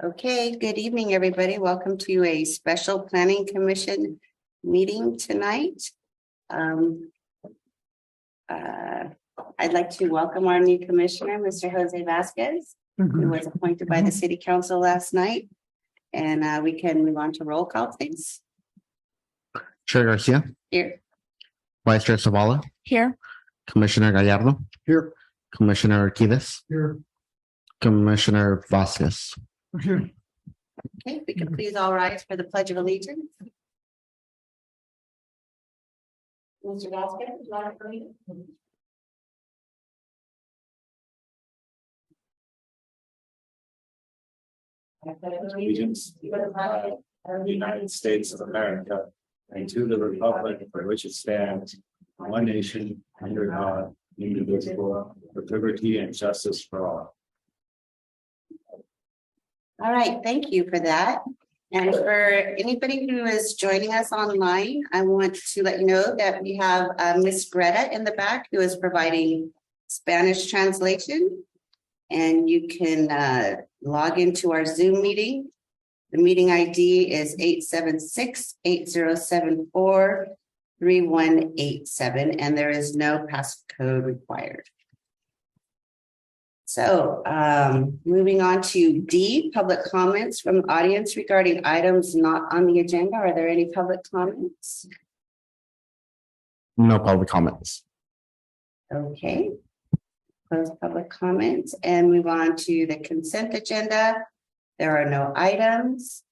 Okay, good evening, everybody. Welcome to a special planning commission meeting tonight. I'd like to welcome our new commissioner, Mr. Jose Vasquez, who was appointed by the city council last night. And we can move on to roll call, please. Chair Garcia. Here. Vice Chair Zavala. Here. Commissioner Gallardo. Here. Commissioner Arquidez. Here. Commissioner Vasquez. Here. Okay, if we can please all rise for the Pledge of Allegiance. Mr. Vasquez, would you like to read it? Allegiance to the flag of the United States of America and to the republic for which it stands, one nation, under God, indivisible, with liberty and justice for all. All right, thank you for that. And for anybody who is joining us online, I want to let you know that we have Miss Greta in the back who is providing Spanish translation. And you can log into our Zoom meeting. The meeting ID is 876-8074-3187, and there is no passcode required. So moving on to D, public comments from the audience regarding items not on the agenda. Are there any public comments? No public comments. Okay. Close public comments and move on to the consent agenda. There are no items.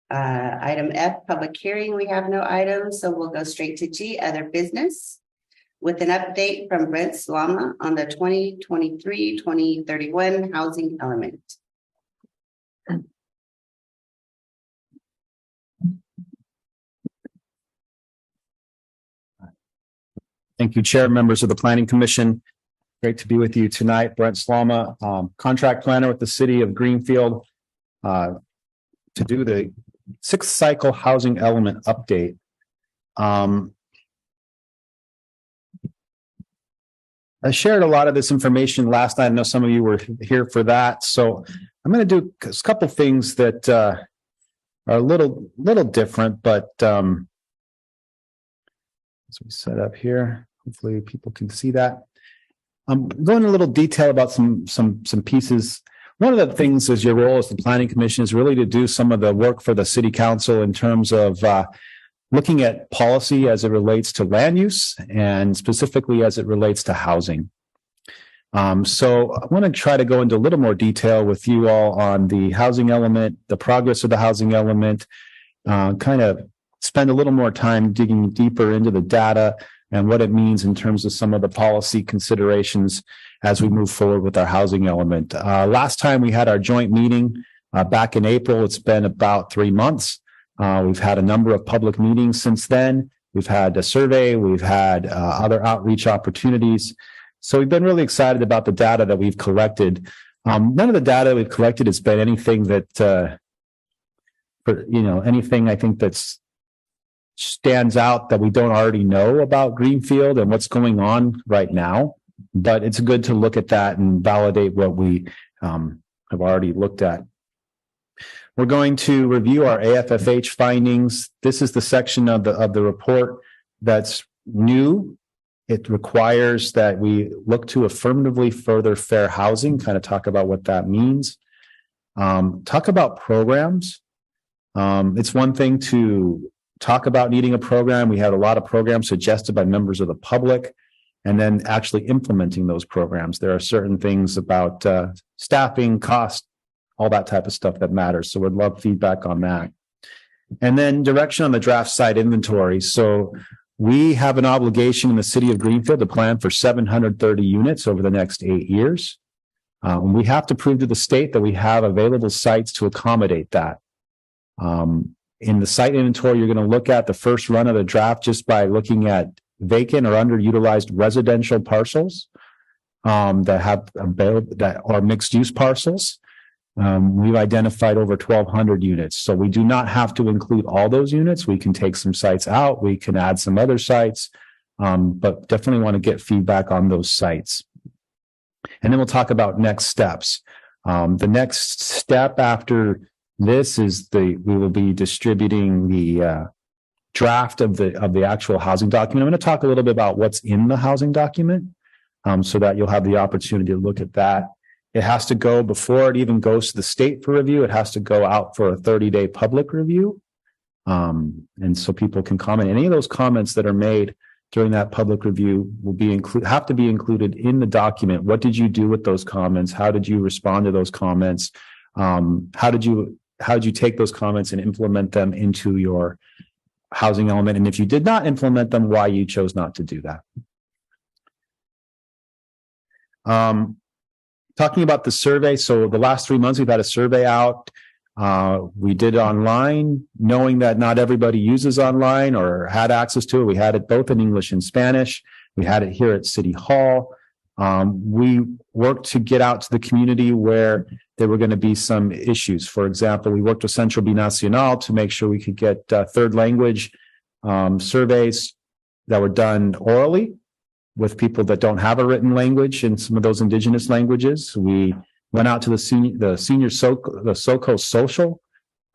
Item F, public hearing, we have no items, so we'll go straight to G, other business, with an update from Brent Slama on the 2023-2031 housing element. Thank you, Chair, members of the Planning Commission. Great to be with you tonight. Brent Slama, contract planner with the city of Greenfield, to do the 6th cycle housing element update. I shared a lot of this information last night. I know some of you were here for that. So I'm going to do a couple things that are a little different, but as we set up here, hopefully people can see that. I'm going a little detail about some pieces. One of the things is your role as the Planning Commission is really to do some of the work for the City Council in terms of looking at policy as it relates to land use and specifically as it relates to housing. So I want to try to go into a little more detail with you all on the housing element, the progress of the housing element, kind of spend a little more time digging deeper into the data and what it means in terms of some of the policy considerations as we move forward with our housing element. Last time we had our joint meeting back in April, it's been about 3 months. We've had a number of public meetings since then. We've had a survey, we've had other outreach opportunities. So we've been really excited about the data that we've collected. None of the data we've collected has been anything that, anything I think that's stands out that we don't already know about Greenfield and what's going on right now. But it's good to look at that and validate what we have already looked at. We're going to review our AFFH findings. This is the section of the report that's new. It requires that we look to affirmatively further fair housing, kind of talk about what that means. Talk about programs. It's one thing to talk about needing a program. We had a lot of programs suggested by members of the public, and then actually implementing those programs. There are certain things about staffing, cost, all that type of stuff that matters. So we'd love feedback on that. And then direction on the draft site inventory. So we have an obligation in the city of Greenfield to plan for 730 units over the next 8 years. We have to prove to the state that we have available sites to accommodate that. In the site inventory, you're going to look at the first run of the draft just by looking at vacant or underutilized residential parcels that are mixed use parcels. We've identified over 1,200 units. So we do not have to include all those units. We can take some sites out. We can add some other sites, but definitely want to get feedback on those sites. And then we'll talk about next steps. The next step after we will be distributing the draft of the actual housing document. I'm going to talk a little bit about what's in the housing document, so that you'll have the opportunity to look at that. It has to go before it even goes to the state for review. It has to go out for a 30-day public review. And so people can comment. Any of those comments that are made during that public review will have to be included in the document. What did you do with those comments? How did you respond to those comments? How did you take those comments and implement them into your housing element? And if you did not implement them, why you chose not to do that? Talking about the survey. So the last 3 months, we've had a survey out. We did it online, knowing that not everybody uses online or had access to it. We had it both in English and Spanish. We had it here at City Hall. We worked to get out to the community where there were going to be some issues. For example, we worked with Centro Binacional to make sure we could get third language surveys that were done orally with people that don't have a written language in some of those indigenous languages. We went out to the SoCo Social.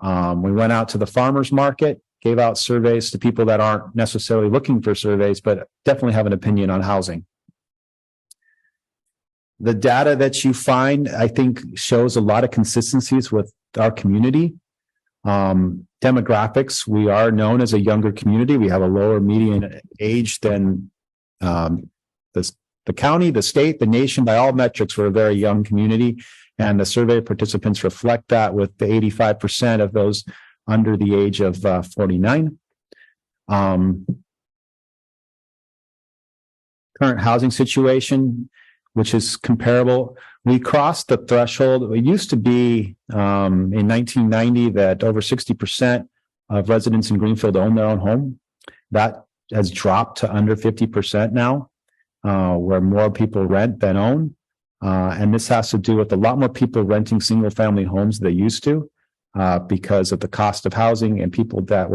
We went out to the farmers market, gave out surveys to people that aren't necessarily looking for surveys, but definitely have an opinion on housing. The data that you find, I think, shows a lot of consistencies with our community. Demographics, we are known as a younger community. We have a lower median age than the county, the state, the nation. By all metrics, we're a very young community. And the survey participants reflect that, with the 85% of those under the age of 49. Current housing situation, which is comparable. We crossed the threshold. It used to be in 1990 that over 60% of residents in Greenfield own their own home. That has dropped to under 50% now, where more people rent than own. And this has to do with a lot more people renting single family homes than they used to, because of the cost of housing, and people that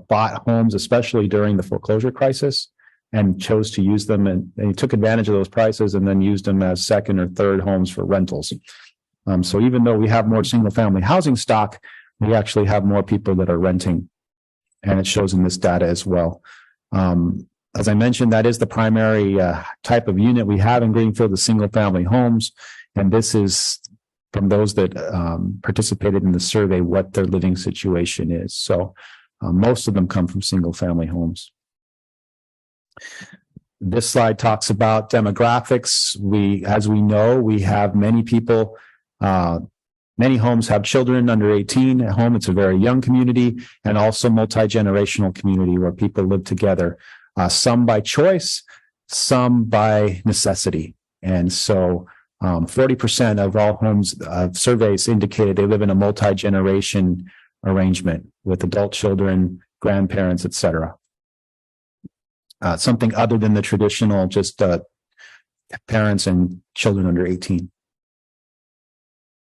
bought homes, especially during the foreclosure crisis, and chose to use them, and they took advantage of those prices and then used them as second or third homes for rentals. So even though we have more single family housing stock, we actually have more people that are renting, and it shows in this data as well. As I mentioned, that is the primary type of unit we have in Greenfield, the single family homes. And this is from those that participated in the survey, what their living situation is. So most of them come from single family homes. This slide talks about demographics. As we know, we have many people, many homes have children under 18 at home. It's a very young community, and also multi-generational community where people live together. Some by choice, some by necessity. And so 40% of all homes surveys indicated they live in a multi-generation arrangement with adult children, grandparents, etc. Something other than the traditional just parents and children under 18.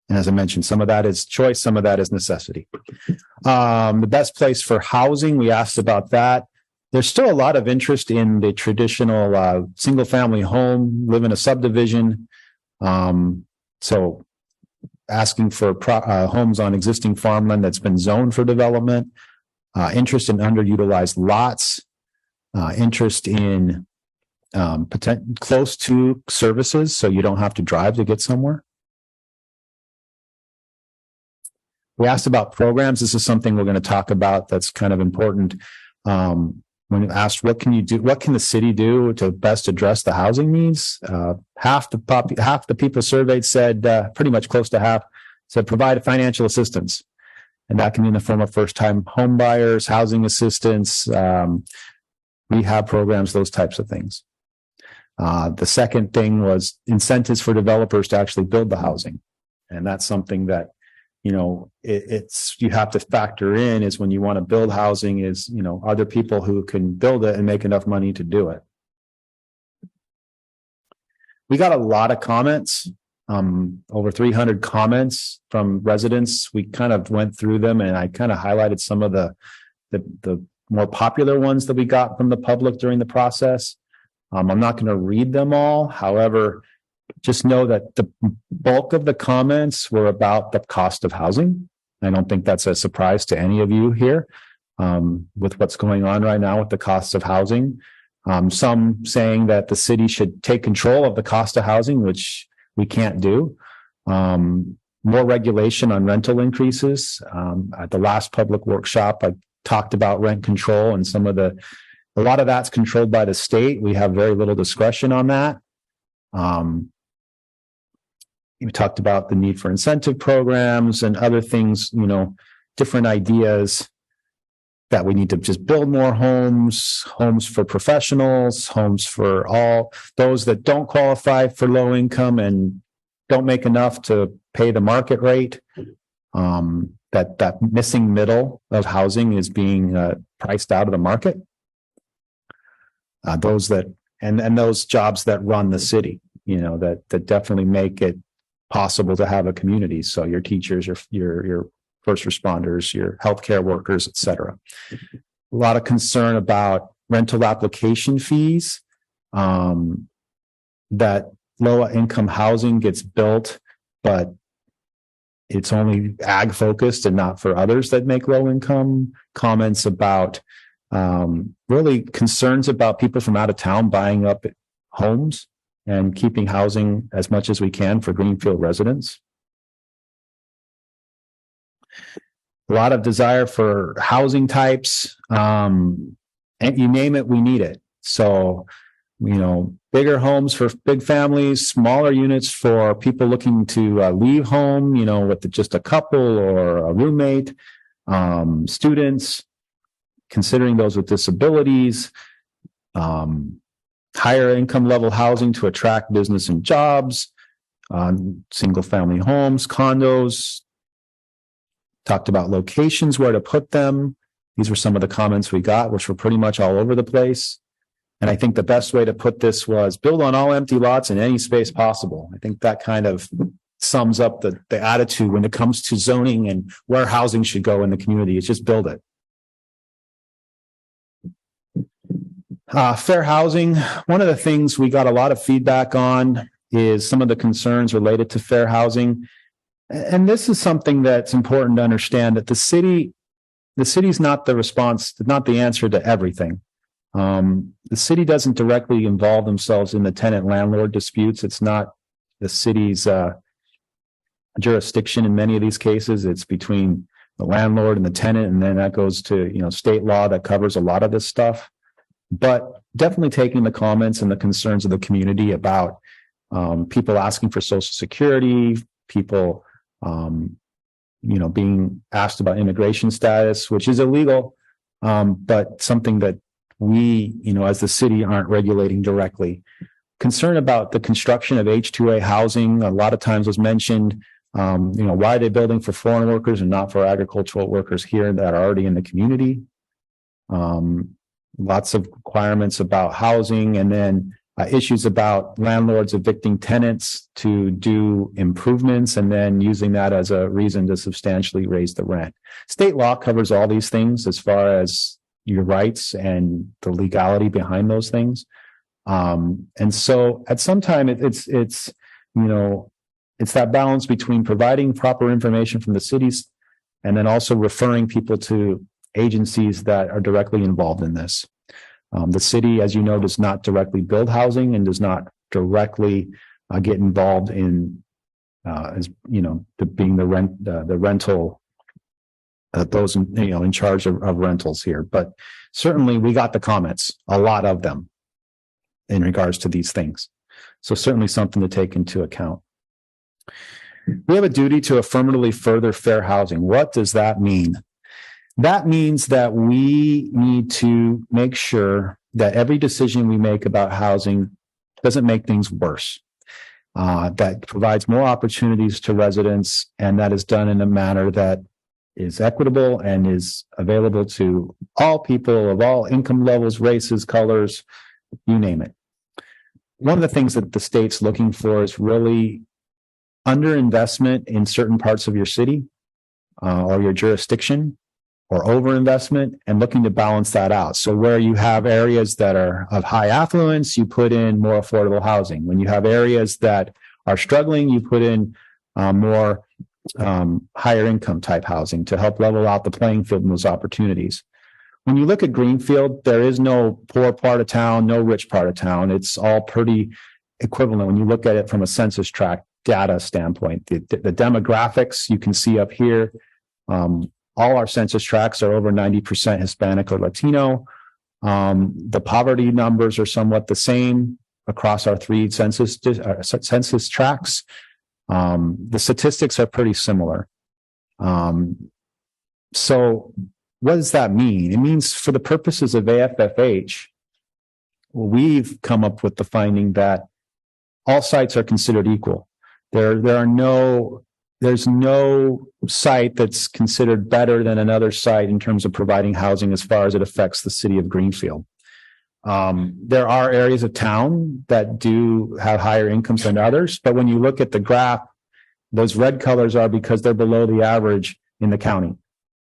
And as I mentioned, some of that is choice, some of that is necessity. The best place for housing, we asked about that. There's still a lot of interest in the traditional single family home, live in a subdivision. So asking for homes on existing farmland that's been zoned for development, interest in underutilized lots, interest in close to services, so you don't have to drive to get somewhere. We asked about programs. This is something we're going to talk about that's kind of important. When you asked, what can you do? What can the city do to best address the housing needs? Half the people surveyed said, pretty much close to half, said provide financial assistance. And that can be in the form of first-time home buyers, housing assistance, rehab programs, those types of things. The second thing was incentives for developers to actually build the housing. And that's something that, you have to factor in, is when you want to build housing, is, are there people who can build it and make enough money to do it? We got a lot of comments, over 300 comments from residents. We kind of went through them, and I kind of highlighted some of the more popular ones that we got from the public during the process. I'm not going to read them all. However, just know that the bulk of the comments were about the cost of housing. I don't think that's a surprise to any of you here, with what's going on right now with the cost of housing. Some saying that the city should take control of the cost of housing, which we can't do. More regulation on rental increases. At the last public workshop, I talked about rent control, and a lot of that's controlled by the state. We have very little discretion on that. We talked about the need for incentive programs and other things, different ideas that we need to just build more homes for professionals, homes for all those that don't qualify for low income and don't make enough to pay the market rate. That missing middle of housing is being priced out of the market. Those that and those jobs that run the city, that definitely make it possible to have a community. So your teachers, your first responders, your healthcare workers, et cetera. A lot of concern about rental application fees, that low income housing gets built, but it's only ag focused and not for others that make low income. Comments about really concerns about people from out of town buying up homes and keeping housing as much as we can for Greenfield residents. A lot of desire for housing types, and you name it, we need it. So, bigger homes for big families, smaller units for people looking to leave home, with just a couple or a roommate, students, considering those with disabilities, higher income level housing to attract business and jobs, single family homes, condos. Talked about locations, where to put them. These were some of the comments we got, which were pretty much all over the place. And I think the best way to put this was build on all empty lots in any space possible. I think that kind of sums up the attitude when it comes to zoning and where housing should go in the community. It's just build it. Fair housing. One of the things we got a lot of feedback on is some of the concerns related to fair housing. And this is something that's important to understand, that the city's not the response, not the answer to everything. The city doesn't directly involve themselves in the tenant landlord disputes. It's not the city's jurisdiction in many of these cases. It's between the landlord and the tenant, and then that goes to state law that covers a lot of this stuff. But definitely taking the comments and the concerns of the community about people asking for Social Security, people being asked about immigration status, which is illegal, but something that we, as the city, aren't regulating directly. Concern about the construction of H2A housing a lot of times was mentioned. Why are they building for foreign workers and not for agricultural workers here that are already in the community? Lots of requirements about housing, and then issues about landlords evicting tenants to do improvements and then using that as a reason to substantially raise the rent. State law covers all these things as far as your rights and the legality behind those things. And so at some time it's that balance between providing proper information from the cities and then also referring people to agencies that are directly involved in this. The city, as you know, does not directly build housing and does not directly get involved in, being the rental, those in charge of rentals here. But certainly, we got the comments, a lot of them, in regards to these things. So certainly something to take into account. We have a duty to affirmatively further fair housing. What does that mean? That means that we need to make sure that every decision we make about housing doesn't make things worse, that provides more opportunities to residents, and that is done in a manner that is equitable and is available to all people of all income levels, races, colors, you name it. One of the things that the state's looking for is really underinvestment in certain parts of your city or your jurisdiction, or overinvestment, and looking to balance that out. So where you have areas that are of high affluence, you put in more affordable housing. When you have areas that are struggling, you put in more higher income type housing to help level out the playing field in those opportunities. When you look at Greenfield, there is no poor part of town, no rich part of town. It's all pretty equivalent when you look at it from a census tract data standpoint. The demographics you can see up here, all our census tracts are over 90% Hispanic or Latino. The poverty numbers are somewhat the same across our three census tracts. The statistics are pretty similar. So what does that mean? It means for the purposes of AFFH, we've come up with the finding that all sites are considered equal. There's no site that's considered better than another site in terms of providing housing as far as it affects the city of Greenfield. There are areas of town that do have higher incomes than others, but when you look at the graph, those red colors are because they're below the average in the county.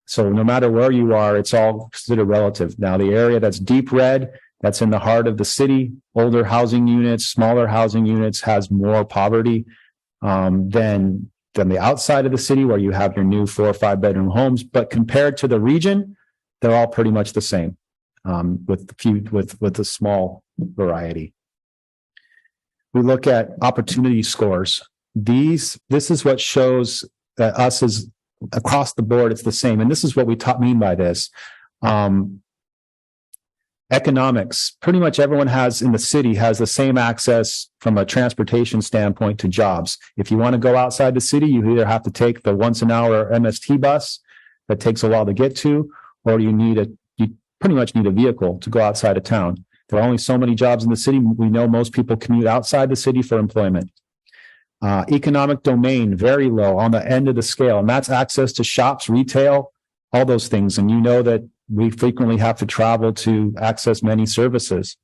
So no matter where you are, it's all considered relative. Now, the area that's deep red, that's in the heart of the city, older housing units, smaller housing units, has more poverty than the outside of the city where you have your new 4 or 5 bedroom homes. But compared to the region, they're all pretty much the same, with a small variety. We look at opportunity scores. This is what shows that us as across the board, it's the same. And this is what we mean by this. Economics, pretty much everyone in the city has the same access from a transportation standpoint to jobs. If you want to go outside the city, you either have to take the once an hour MST bus that takes a while to get to, or you pretty much need a vehicle to go outside of town. There are only so many jobs in the city. We know most people commute outside the city for employment. Economic domain, very low on the end of the scale, and that's access to shops, retail, all those things. And you know that we frequently have to travel to access many services.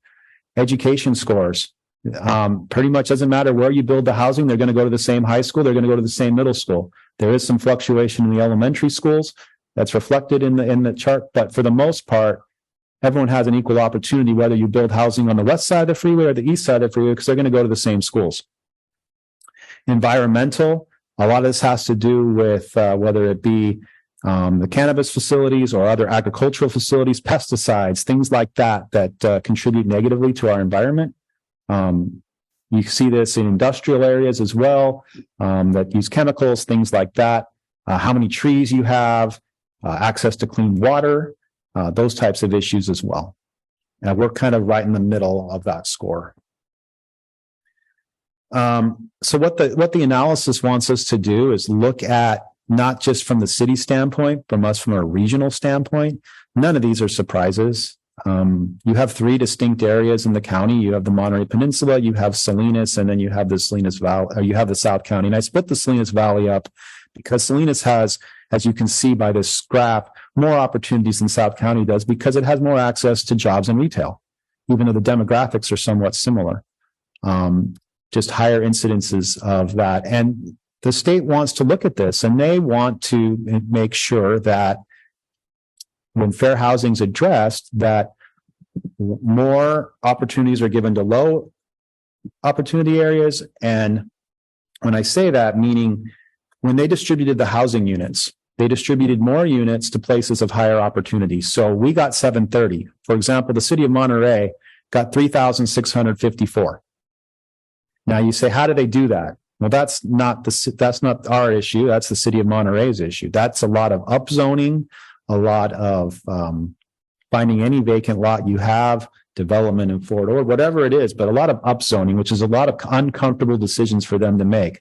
Education scores, pretty much doesn't matter where you build the housing. They're going to go to the same high school. They're going to go to the same middle school. There is some fluctuation in the elementary schools that's reflected in the chart, but for the most part, everyone has an equal opportunity, whether you build housing on the west side of the freeway or the east side of the freeway, because they're going to go to the same schools. Environmental, a lot of this has to do with whether it be the cannabis facilities or other agricultural facilities, pesticides, things like that contribute negatively to our environment. You see this in industrial areas as well, that use chemicals, things like that. How many trees you have, access to clean water, those types of issues as well. And we're kind of right in the middle of that score. So what the analysis wants us to do is look at not just from the city standpoint, from a regional standpoint. None of these are surprises. You have 3 distinct areas in the county. You have the Monterey Peninsula, you have Salinas, and then you have the Salinas Valley, or you have the South County. And I split the Salinas Valley up because Salinas has, as you can see by this graph, more opportunities than South County does because it has more access to jobs and retail, even though the demographics are somewhat similar. Just higher incidences of that. And the state wants to look at this, and they want to make sure that when fair housing is addressed, that more opportunities are given to low opportunity areas. And when I say that, meaning when they distributed the housing units, they distributed more units to places of higher opportunity. So we got 730. For example, the city of Monterey got 3,654. Now you say, how do they do that? Well, that's not our issue. That's the city of Monterey's issue. That's a lot of upzoning, a lot of finding any vacant lot you have, development in Fort Ord, whatever it is, but a lot of upzoning, which is a lot of uncomfortable decisions for them to make.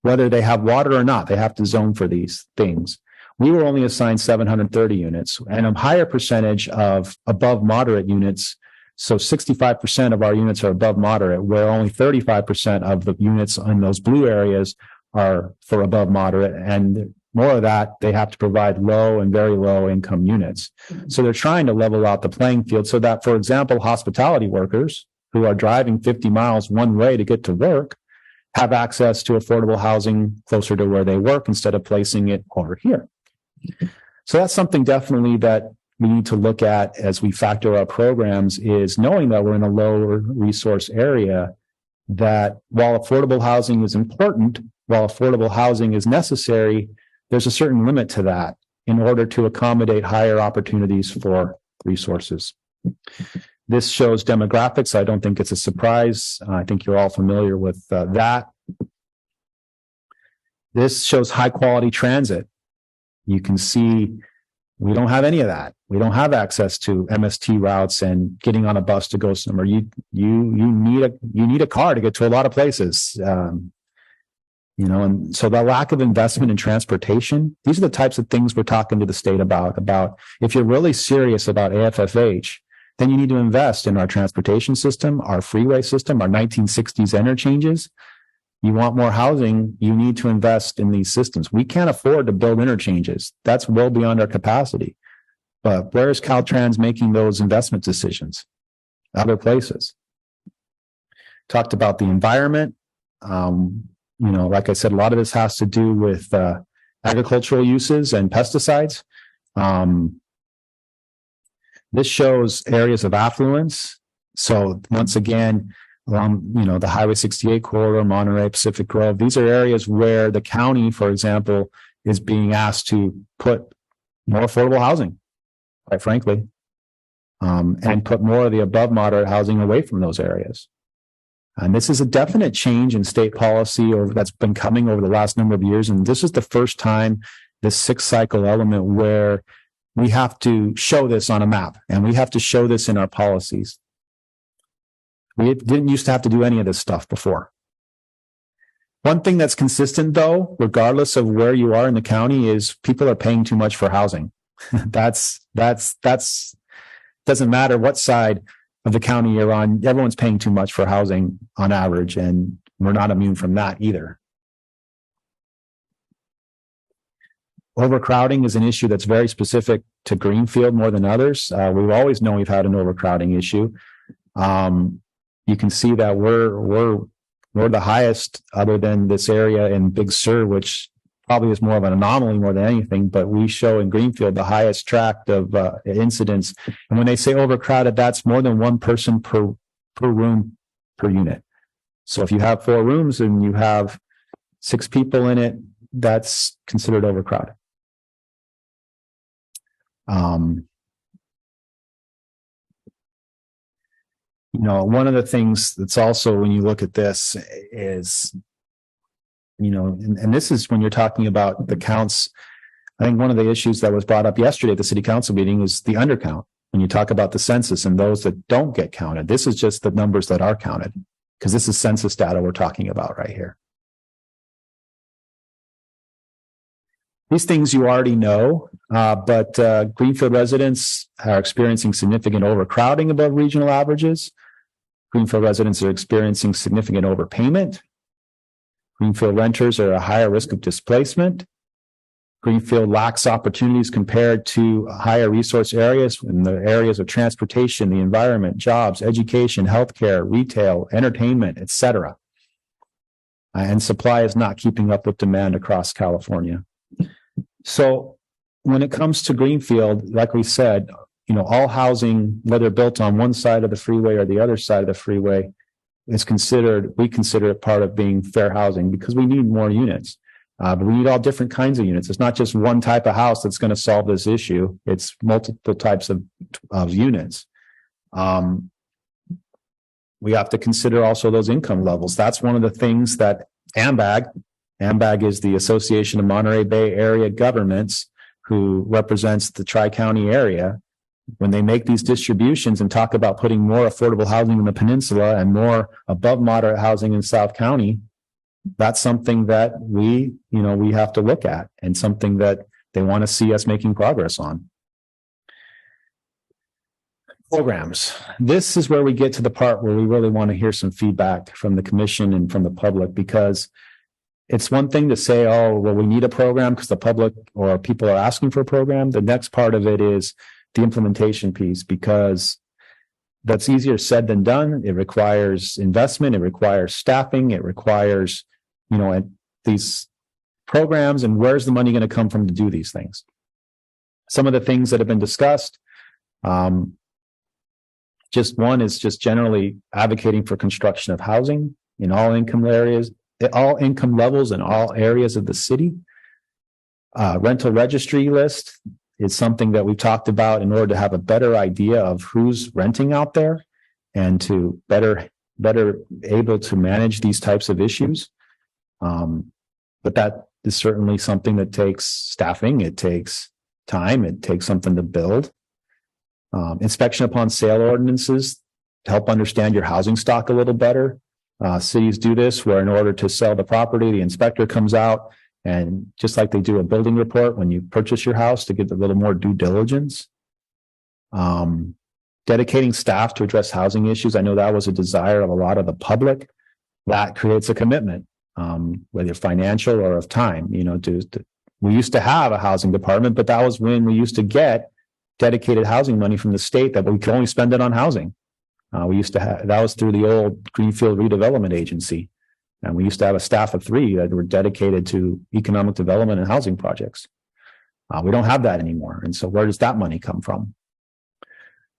Whether they have water or not, they have to zone for these things. We were only assigned 730 units and a higher percentage of above moderate units. So 65% of our units are above moderate, where only 35% of the units in those blue areas are for above moderate. And more of that, they have to provide low and very low income units. So they're trying to level out the playing field so that, for example, hospitality workers who are driving 50 miles one way to get to work have access to affordable housing closer to where they work instead of placing it over here. So that's something definitely that we need to look at as we factor our programs, is knowing that we're in a lower resource area, that while affordable housing is important, while affordable housing is necessary, there's a certain limit to that in order to accommodate higher opportunities for resources. This shows demographics. I don't think it's a surprise. I think you're all familiar with that. This shows high quality transit. You can see we don't have any of that. We don't have access to MST routes and getting on a bus to go somewhere. You need a car to get to a lot of places. And so the lack of investment in transportation, these are the types of things we're talking to the state about if you're really serious about AFFH, then you need to invest in our transportation system, our freeway system, our 1960s interchanges. You want more housing, you need to invest in these systems. We can't afford to build interchanges. That's well beyond our capacity. But where is Caltrans making those investment decisions? Other places. Talked about the environment. Like I said, a lot of this has to do with agricultural uses and pesticides. This shows areas of affluence. So once again, the Highway 68 corridor, Monterey, Pacific Grove, these are areas where the county, for example, is being asked to put more affordable housing, quite frankly, and put more of the above moderate housing away from those areas. And this is a definite change in state policy that's been coming over the last number of years. And this is the first time, this 6 cycle element, where we have to show this on a map and we have to show this in our policies. We didn't used to have to do any of this stuff before. One thing that's consistent, though, regardless of where you are in the county, is people are paying too much for housing. That's doesn't matter what side of the county you're on. Everyone's paying too much for housing on average, and we're not immune from that either. Overcrowding is an issue that's very specific to Greenfield more than others. We've always known we've had an overcrowding issue. You can see that we're the highest, other than this area in Big Sur, which probably is more of an anomaly more than anything. But we show in Greenfield the highest tract of incidents. And when they say overcrowded, that's more than one person per room per unit. So if you have 4 rooms and you have 6 people in it, that's considered overcrowded. One of the things that's also, when you look at this, is, and this is when you're talking about the counts. I think one of the issues that was brought up yesterday at the city council meeting is the undercount. When you talk about the census and those that don't get counted, this is just the numbers that are counted, because this is census data we're talking about right here. These things you already know, but Greenfield residents are experiencing significant overcrowding above regional averages. Greenfield residents are experiencing significant overpayment. Greenfield renters are at a higher risk of displacement. Greenfield lacks opportunities compared to higher resource areas in the areas of transportation, the environment, jobs, education, healthcare, retail, entertainment, etc. And supply is not keeping up with demand across California. So when it comes to Greenfield, like we said, all housing, whether built on one side of the freeway or the other side of the freeway, we consider it part of being fair housing, because we need more units. But we need all different kinds of units. It's not just one type of house that's going to solve this issue. It's multiple types of units. We have to consider also those income levels. That's one of the things that AMBAG is the Association of Monterey Bay Area Governments, who represents the Tri-County area. When they make these distributions and talk about putting more affordable housing in the peninsula and more above moderate housing in South County, that's something that we have to look at, and something that they want to see us making progress on. Programs. This is where we get to the part where we really want to hear some feedback from the commission and from the public, because it's one thing to say, oh, well, we need a program because the public or people are asking for a program. The next part of it is the implementation piece, because that's easier said than done. It requires investment. It requires staffing. It requires, these programs, and where's the money going to come from to do these things? some of the things that have been discussed. Just one is just generally advocating for construction of housing in all income areas, all income levels in all areas of the city. Rental registry list is something that we talked about in order to have a better idea of who's renting out there and to better able to manage these types of issues. But that is certainly something that takes staffing, it takes time, it takes something to build. Inspection upon sale ordinances to help understand your housing stock a little better. Cities do this where in order to sell the property, the inspector comes out and just like they do a building report when you purchase your house to get a little more due diligence. Dedicating staff to address housing issues. I know that was a desire of a lot of the public. That creates a commitment, whether financial or of time. We used to have a housing department, but that was when we used to get dedicated housing money from the state that we could only spend it on housing. We used to have, that was through the old Greenfield Redevelopment Agency. And we used to have a staff of 3 that were dedicated to economic development and housing projects. We don't have that anymore. And so where does that money come from?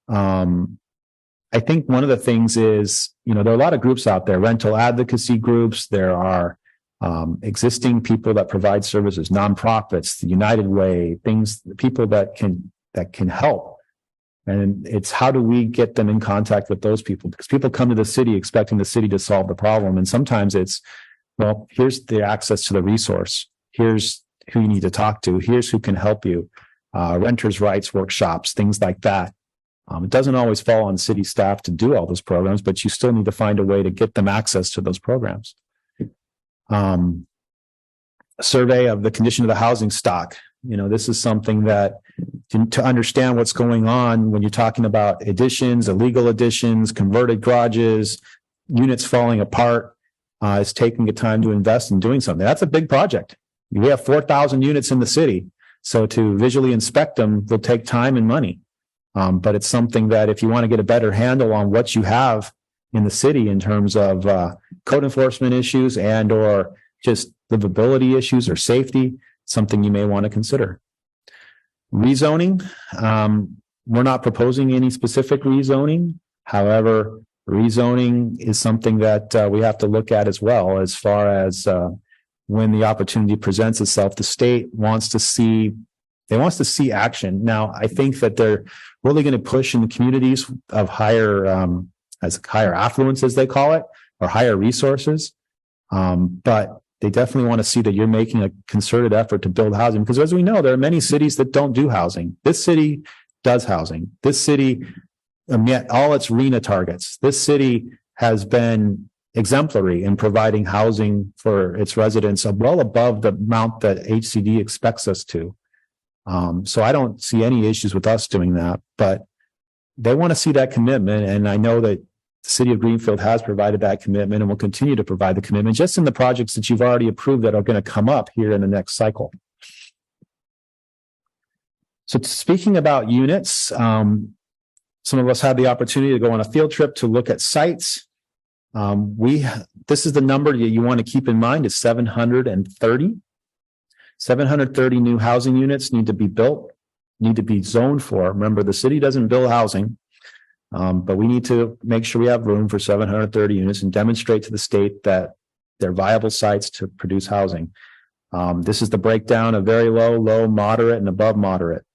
I think one of the things is, there are a lot of groups out there, rental advocacy groups. There are existing people that provide services, nonprofits, the United Way, people that can help. And it's how do we get them in contact with those people? Because people come to the city expecting the city to solve the problem. And sometimes it's, well, here's the access to the resource. Here's who you need to talk to. Here's who can help you. Renters' rights workshops, things like that. It doesn't always fall on city staff to do all those programs, but you still need to find a way to get them access to those programs. A survey of the condition of the housing stock. This is something that to understand what's going on when you're talking about additions, illegal additions, converted garages, units falling apart, is taking the time to invest in doing something. That's a big project. We have 4,000 units in the city. So to visually inspect them will take time and money. But it's something that if you want to get a better handle on what you have in the city in terms of code enforcement issues and or just livability issues or safety, something you may want to consider. Rezoning. We're not proposing any specific rezoning. However, rezoning is something that we have to look at as well, as far as when the opportunity presents itself. The state wants to see action. Now, I think that they're really going to push in the communities of higher affluence, as they call it, or higher resources. But they definitely want to see that you're making a concerted effort to build housing, because as we know, there are many cities that don't do housing. This city does housing. This city met all its RHNA targets. This city has been exemplary in providing housing for its residents well above the amount that HCD expects us to. So I don't see any issues with us doing that, but they want to see that commitment. And I know that the city of Greenfield has provided that commitment and will continue to provide the commitment just in the projects that you've already approved that are going to come up here in the next cycle. So speaking about units, some of us had the opportunity to go on a field trip to look at sites. This is the number that you want to keep in mind is 730. 730 new housing units need to be built, need to be zoned for. Remember, the city doesn't build housing. But we need to make sure we have room for 730 units and demonstrate to the state that they're viable sites to produce housing. This is the breakdown of very low, low, moderate, and above moderate.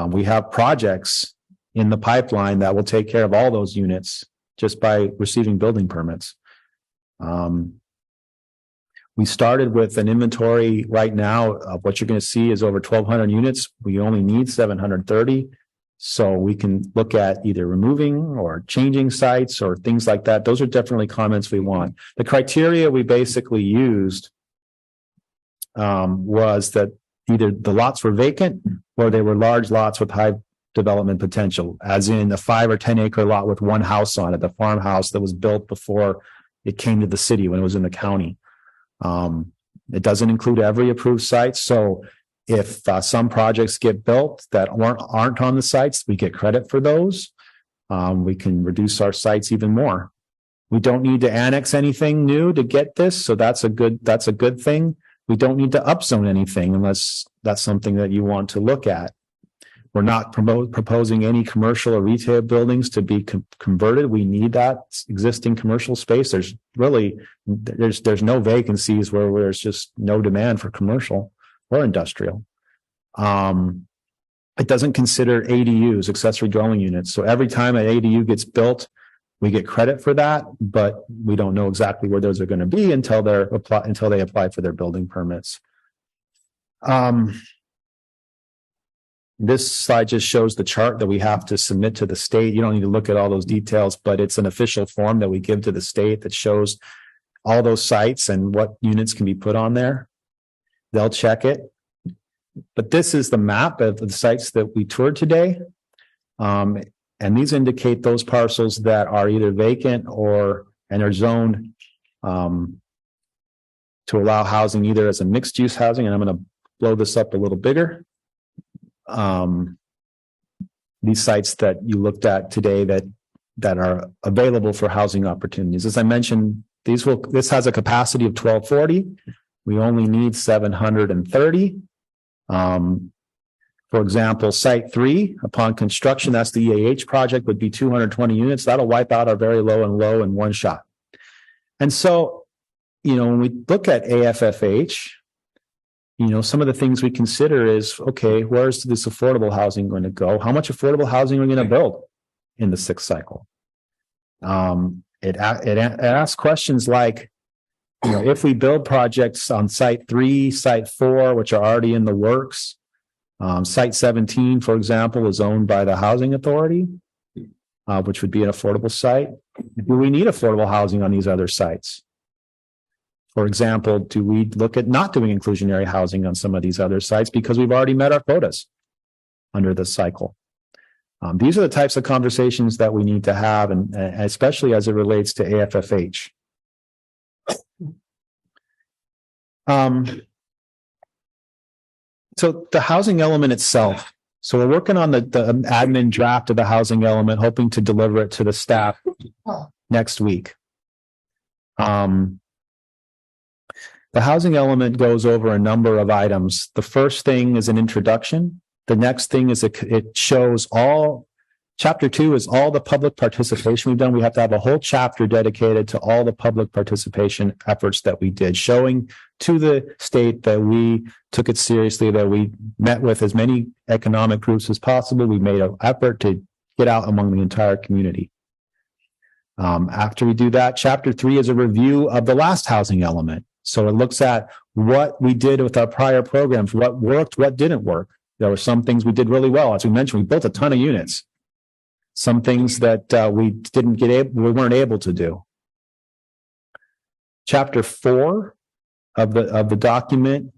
We have projects in the pipeline that will take care of all those units just by receiving building permits. We started with an inventory right now of what you're going to see is over 1,200 units. We only need 730. So we can look at either removing or changing sites or things like that. Those are definitely comments we want. The criteria we basically used was that either the lots were vacant or they were large lots with high development potential, as in a 5 or 10 acre lot with one house on it, the farmhouse that was built before it came to the city when it was in the county. It doesn't include every approved site. So if some projects get built that aren't on the sites, we get credit for those. We can reduce our sites even more. We don't need to annex anything new to get this, so that's a good thing. We don't need to upzone anything unless that's something that you want to look at. We're not proposing any commercial or retail buildings to be converted. We need that existing commercial space. There's no vacancies where there's just no demand for commercial or industrial. It doesn't consider ADUs, accessory dwelling units. So every time an ADU gets built, we get credit for that, but we don't know exactly where those are going to be until they apply for their building permits. This slide just shows the chart that we have to submit to the state. You don't need to look at all those details, but it's an official form that we give to the state that shows all those sites and what units can be put on there. They'll check it. But this is the map of the sites that we toured today. And these indicate those parcels that are either vacant and are zoned to allow housing either as a mixed use housing. And I'm going to blow this up a little bigger. These sites that you looked at today that are available for housing opportunities. As I mentioned, this has a capacity of 1240. We only need 730. For example, site 3, upon construction, that's the EAH project, would be 220 units. That'll wipe out our very low and low in one shot. And so, when we look at AFFH, some of the things we consider is, okay, where's this affordable housing going to go? How much affordable housing are we going to build in the 6th cycle? It asks questions like, if we build projects on site 3, site 4, which are already in the works, site 17, for example, is owned by the housing authority, which would be an affordable site. Do we need affordable housing on these other sites? For example, do we look at not doing inclusionary housing on some of these other sites because we've already met our quotas under this cycle? These are the types of conversations that we need to have, and especially as it relates to AFFH. So the housing element itself. So we're working on the admin draft of the housing element, hoping to deliver it to the staff next week. The housing element goes over a number of items. The first thing is an introduction. The next thing is it shows chapter 2 is all the public participation we've done. We have to have a whole chapter dedicated to all the public participation efforts that we did, showing to the state that we took it seriously, that we met with as many economic groups as possible. We made an effort to get out among the entire community. After we do that, chapter 3 is a review of the last housing element. So it looks at what we did with our prior programs, what worked, what didn't work. There were some things we did really well. As we mentioned, we built a ton of units. Some things that we weren't able to do. Chapter 4 of the document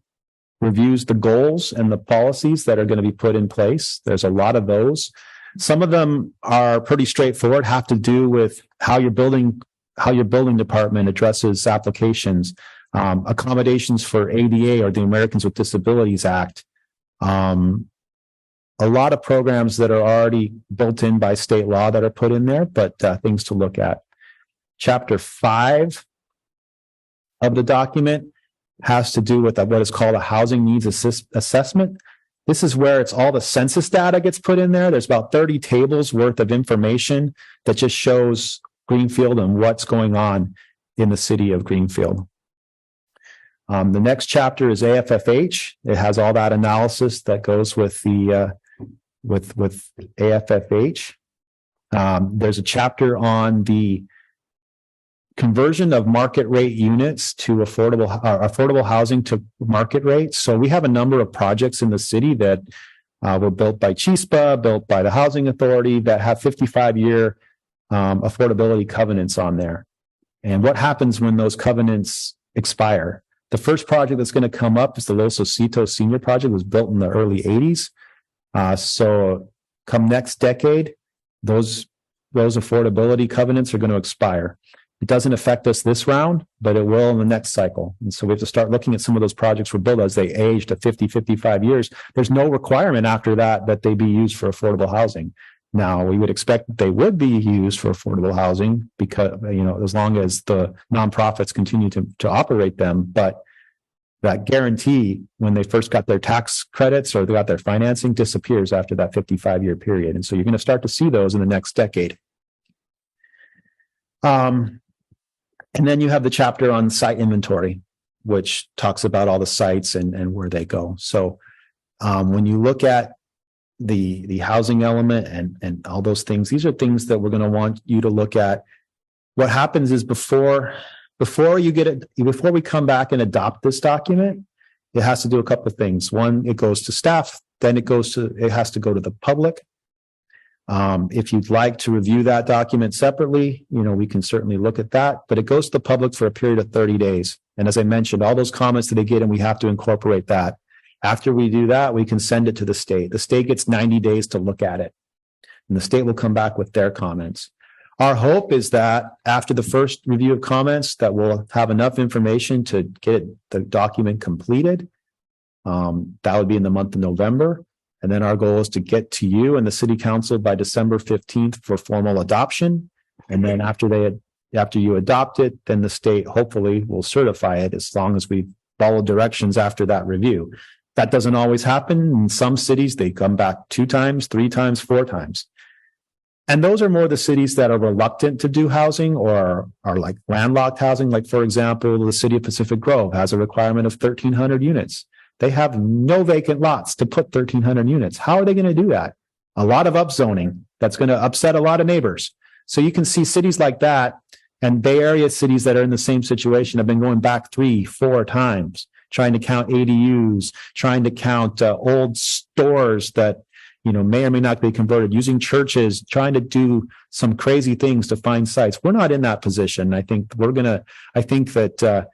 reviews the goals and the policies that are going to be put in place. There's a lot of those. Some of them are pretty straightforward, have to do with how your building department addresses applications, accommodations for ADA or the Americans with Disabilities Act. A lot of programs that are already built in by state law that are put in there, but things to look at. Chapter 5 of the document has to do with what is called a housing needs assessment. This is where it's all the census data gets put in there. There's about 30 tables worth of information that just shows Greenfield and what's going on in the city of Greenfield. The next chapter is AFFH. It has all that analysis that goes with the with AFFH. There's a chapter on the conversion of market rate units to affordable housing to market rates. So we have a number of projects in the city that were built by CHISPA, built by the Housing Authority, that have 55-year affordability covenants on there. And what happens when those covenants expire? The first project that's going to come up is the Los Ositos Senior Project. It was built in the early 80s. So come next decade, those affordability covenants are going to expire. It doesn't affect us this round, but it will in the next cycle. And so we have to start looking at some of those projects were built as they age to 50, 55 years. There's no requirement after that they be used for affordable housing. Now, we would expect that they would be used for affordable housing because, as long as the nonprofits continue to operate them. But that guarantee when they first got their tax credits or they got their financing disappears after that 55-year period. And so you're going to start to see those in the next decade. And then you have the chapter on site inventory, which talks about all the sites and where they go. So when you look at the housing element and all those things, these are things that we're going to want you to look at. What happens is before we come back and adopt this document, it has to do a couple of things. One, it goes to staff, then it has to go to the public. If you'd like to review that document separately, we can certainly look at that, but it goes to the public for a period of 30 days. And as I mentioned, all those comments that they get, and we have to incorporate that. After we do that, we can send it to the state. The state gets 90 days to look at it, and the state will come back with their comments. Our hope is that after the first review of comments, that we'll have enough information to get the document completed. That would be in the month of November. And then our goal is to get to you and the city council by December 15th for formal adoption. And then after you adopt it, then the state hopefully will certify it as long as we follow directions after that review. That doesn't always happen. In some cities, they come back 2 times, 3 times, 4 times. And those are more the cities that are reluctant to do housing or are like landlocked housing. Like, for example, the city of Pacific Grove has a requirement of 1,300 units. They have no vacant lots to put 1,300 units. How are they going to do that? A lot of upzoning. That's going to upset a lot of neighbors. So you can see cities like that and Bay Area cities that are in the same situation have been going back 3, 4 times, trying to count ADUs, trying to count old stores that may or may not be converted, using churches, trying to do some crazy things to find sites. We're not in that position. I think that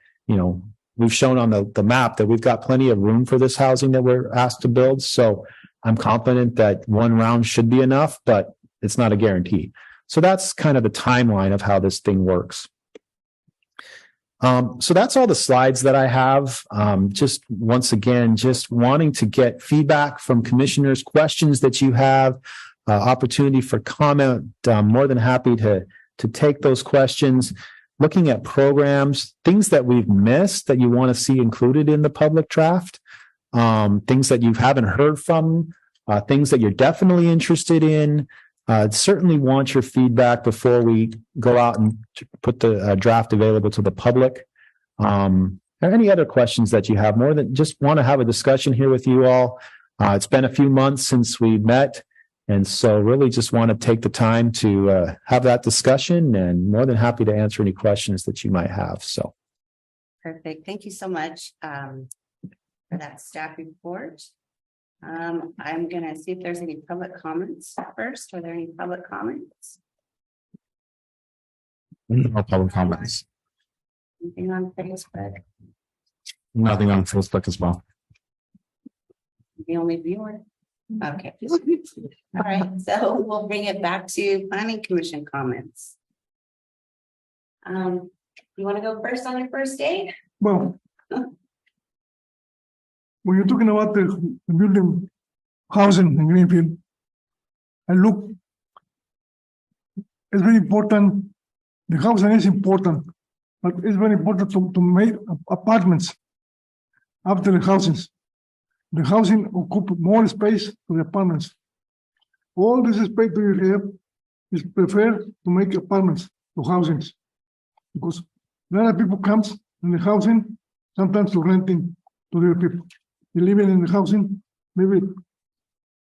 we've shown on the map that we've got plenty of room for this housing that we're asked to build. So I'm confident that 1 round should be enough, but it's not a guarantee. So that's kind of the timeline of how this thing works. So that's all the slides that I have. Just once again, just wanting to get feedback from commissioners, questions that you have, opportunity for comment. I'm more than happy to take those questions. Looking at programs, things that we've missed that you want to see included in the public draft, things that you haven't heard from, things that you're definitely interested in. Certainly want your feedback before we go out and put the draft available to the public. Are there any other questions that you have? More than just want to have a discussion here with you all. It's been a few months since we met, and so really just want to take the time to have that discussion, and more than happy to answer any questions that you might have. So, Perfect. Thank you so much for that staff report. I'm going to see if there's any public comments first. Are there any public comments? No public comments. Anything on Facebook? Nothing on Facebook as well. The only viewer? Okay. All right, so we'll bring it back to planning commission comments. You want to go first on your first day? Well, when you're talking about the building housing in Greenfield, it's very important. The housing is important, but it's very important to make apartments after the houses. The housing occupy more space to the apartments. All this space that you have is preferred to make apartments to housings, because a lot of people comes in the housing sometimes to renting to their people. Living in the housing, maybe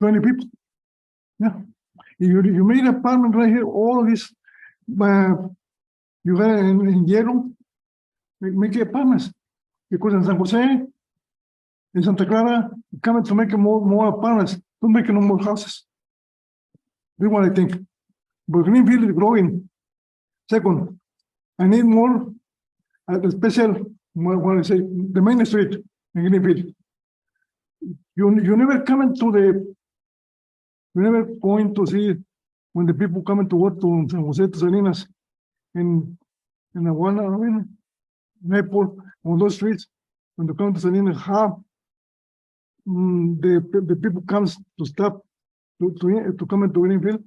20 people. Yeah. You made an apartment right here, all of this, you got in yellow, make apartments. Because in San Jose, in Santa Clara, coming to make more apartments, to make no more houses. That's what I think. But Greenfield is growing. Second, I need more, special, what I say, the main street in Greenfield. You never never going to see when the people coming to work to San Jose to Salinas in the one in April on those streets, when they come to Salinas, how the people comes to stop to come into Greenfield.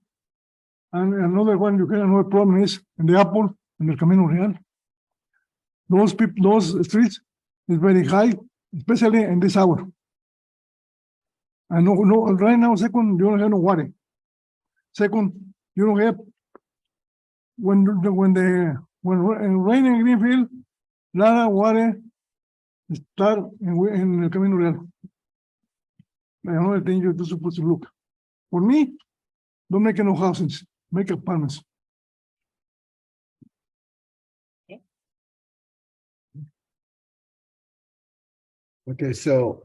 And another one, you get another problem is in the Apple and the Camino Real. Those streets is very high especially in this hour. I know, right now, second, you don't have no water. Second, you don't have, when rain in Greenfield, lot of water start in el Camino Real. Another thing you're supposed to look. For me, don't make no houses, make apartments. Okay, so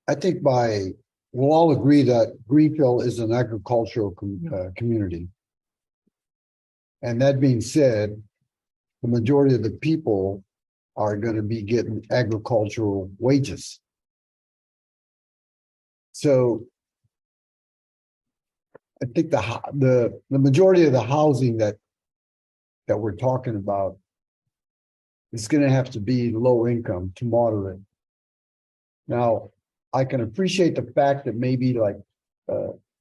I think we'll all agree that Greenfield is an agricultural community. And that being said, the majority of the people are going to be getting agricultural wages. So I think the majority of the housing that we're talking about is going to have to be low income to moderate. Now, I can appreciate the fact that maybe like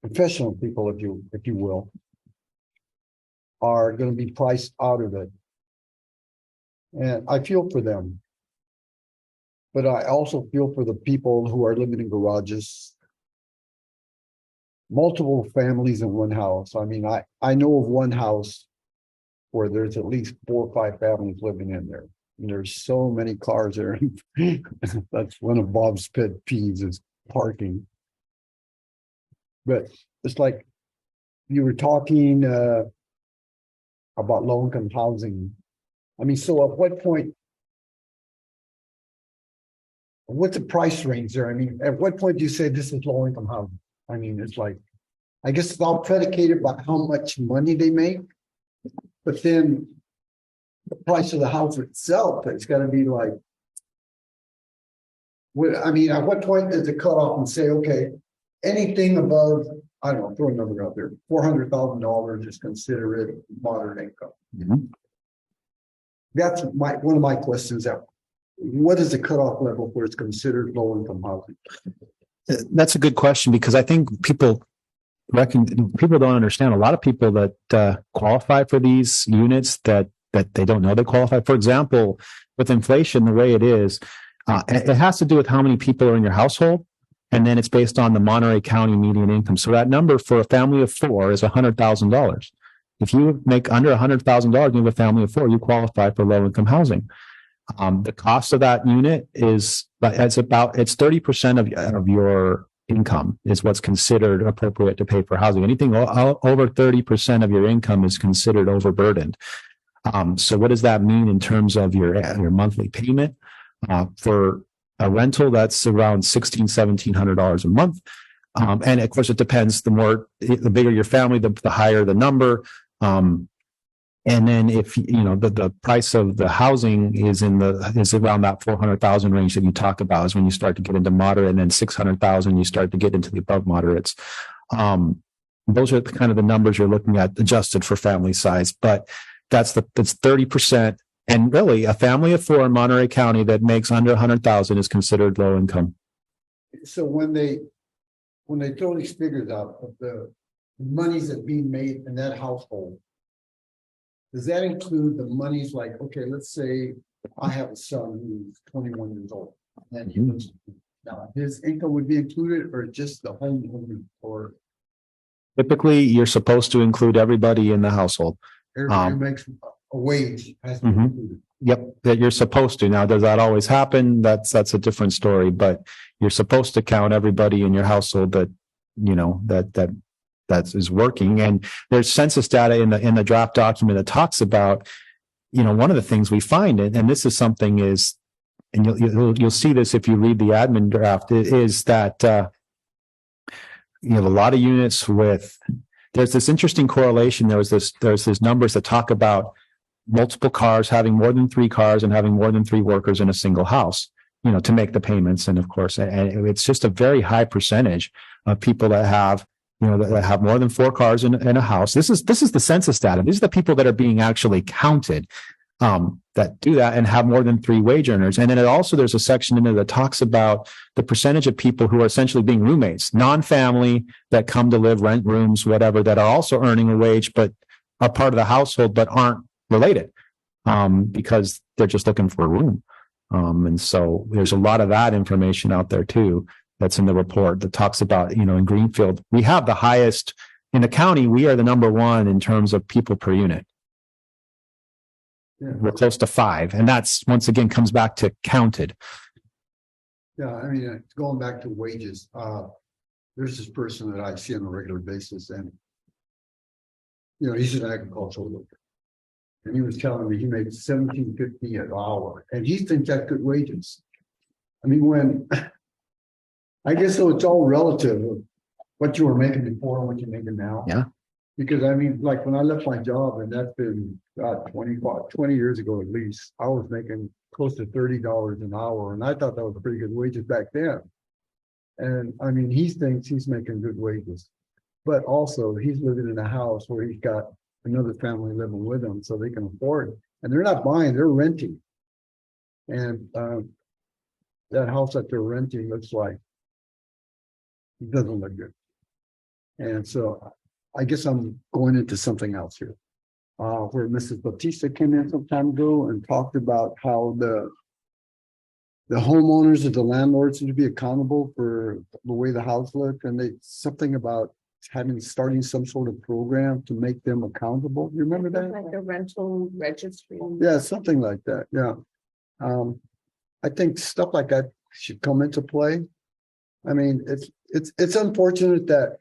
professional people, if you will, are going to be priced out of it. And I feel for them. But I also feel for the people who are living in garages, multiple families in one house. I mean, I know of one house where there's at least 4 or 5 families living in there. And there's so many cars there. That's one of Bob's pet peeves is parking. But it's like you were talking about low-income housing. I mean, so at what point, what's the price range there? I mean, at what point do you say this is low-income housing? I mean, it's like, I guess it's all predicated by how much money they make, but then the price of the house itself, it's got to be like, I mean, at what point does it cut off and say, okay, anything above, I don't know, throw a number out there, $400,000 is considered moderate income. Mhm. That's one of my questions. What is the cutoff level where it's considered low income housing? That's a good question because I think people don't understand. A lot of people that qualify for these units that they don't know they qualify. For example, with inflation, the way it is, it has to do with how many people are in your household, and then it's based on the Monterey County median income. So that number for a family of 4 is $100,000. If you make under $100,000, you have a family of 4, you qualify for low income housing. The cost of that unit it's 30% of your income is what's considered appropriate to pay for housing. Anything over 30% of your income is considered overburdened. So what does that mean in terms of your monthly payment? For a rental, that's around $1,700 a month. And of course, it depends. The bigger your family, the higher the number. And then if the price of the housing is around that 400,000 range that you talk about is when you start to get into moderate, and then 600,000 you start to get into the above moderates. Those are kind of the numbers you're looking at adjusted for family size, but that's 30%. And really, a family of 4 in Monterey County that makes under 100,000 is considered low income. So when they throw these figures out of the monies that being made in that household, does that include the monies like, okay, let's say I have a son who's 21 years old, and he lives, now his income would be included, or just the home, or Typically, you're supposed to include everybody in the household. everybody who makes a wage has to be Mhm. included? Yep, that you're supposed to. Now, does that always happen? That's a different story, but you're supposed to count everybody in your household that is working. And there's census data in the draft document that talks about, one of the things we find, and this is something is, and you'll see this if you read the admin draft, is that you have a lot of units there's this interesting correlation. There's this numbers that talk about multiple cars, having more than 3 cars, and having more than 3 workers in a single house, to make the payments. And of course, and it's just a very high percentage of people that have, that have more than 4 cars in a house. This is the census data. These are the people that are being actually counted, that do that and have more than 3 wage earners. And then there's a section in there that talks about the percentage of people who are essentially being roommates, non-family, that come to live, rent rooms, whatever, that are also earning a wage, but are part of the household, but aren't related, because they're just looking for a room. And so there's a lot of that information out there too, that's in the report that talks about, in Greenfield, we have the highest in the county. We are the number one in terms of people per unit. Yeah. We're close to 5. And that's once again comes back to counted. Yeah, I mean, going back to wages, there's this person that I see on a regular basis and, he's an agricultural worker. And he was telling me he made $17.50 an hour and he thinks that's good wages. I mean, when, I guess so it's all relative of what you were making before and what you're making now. Yeah. Because I mean, like when I left my job and that's been 20 years ago at least, I was making close to $30 an hour. And I thought that was pretty good wages back then. And I mean, he thinks he's making good wages, but also he's living in a house where he's got another family living with him so they can afford it. And they're not buying, they're renting. And that house that they're renting looks like it doesn't look good. And so I guess I'm going into something else here. Where Mrs. Batista came in some time ago and talked about how the homeowners or the landlords need to be accountable for the way the house looked, and something about starting some sort of program to make them accountable. You remember that? Like a rental registry. Yeah, something like that. Yeah. I think stuff like that should come into play. I mean, it's unfortunate that,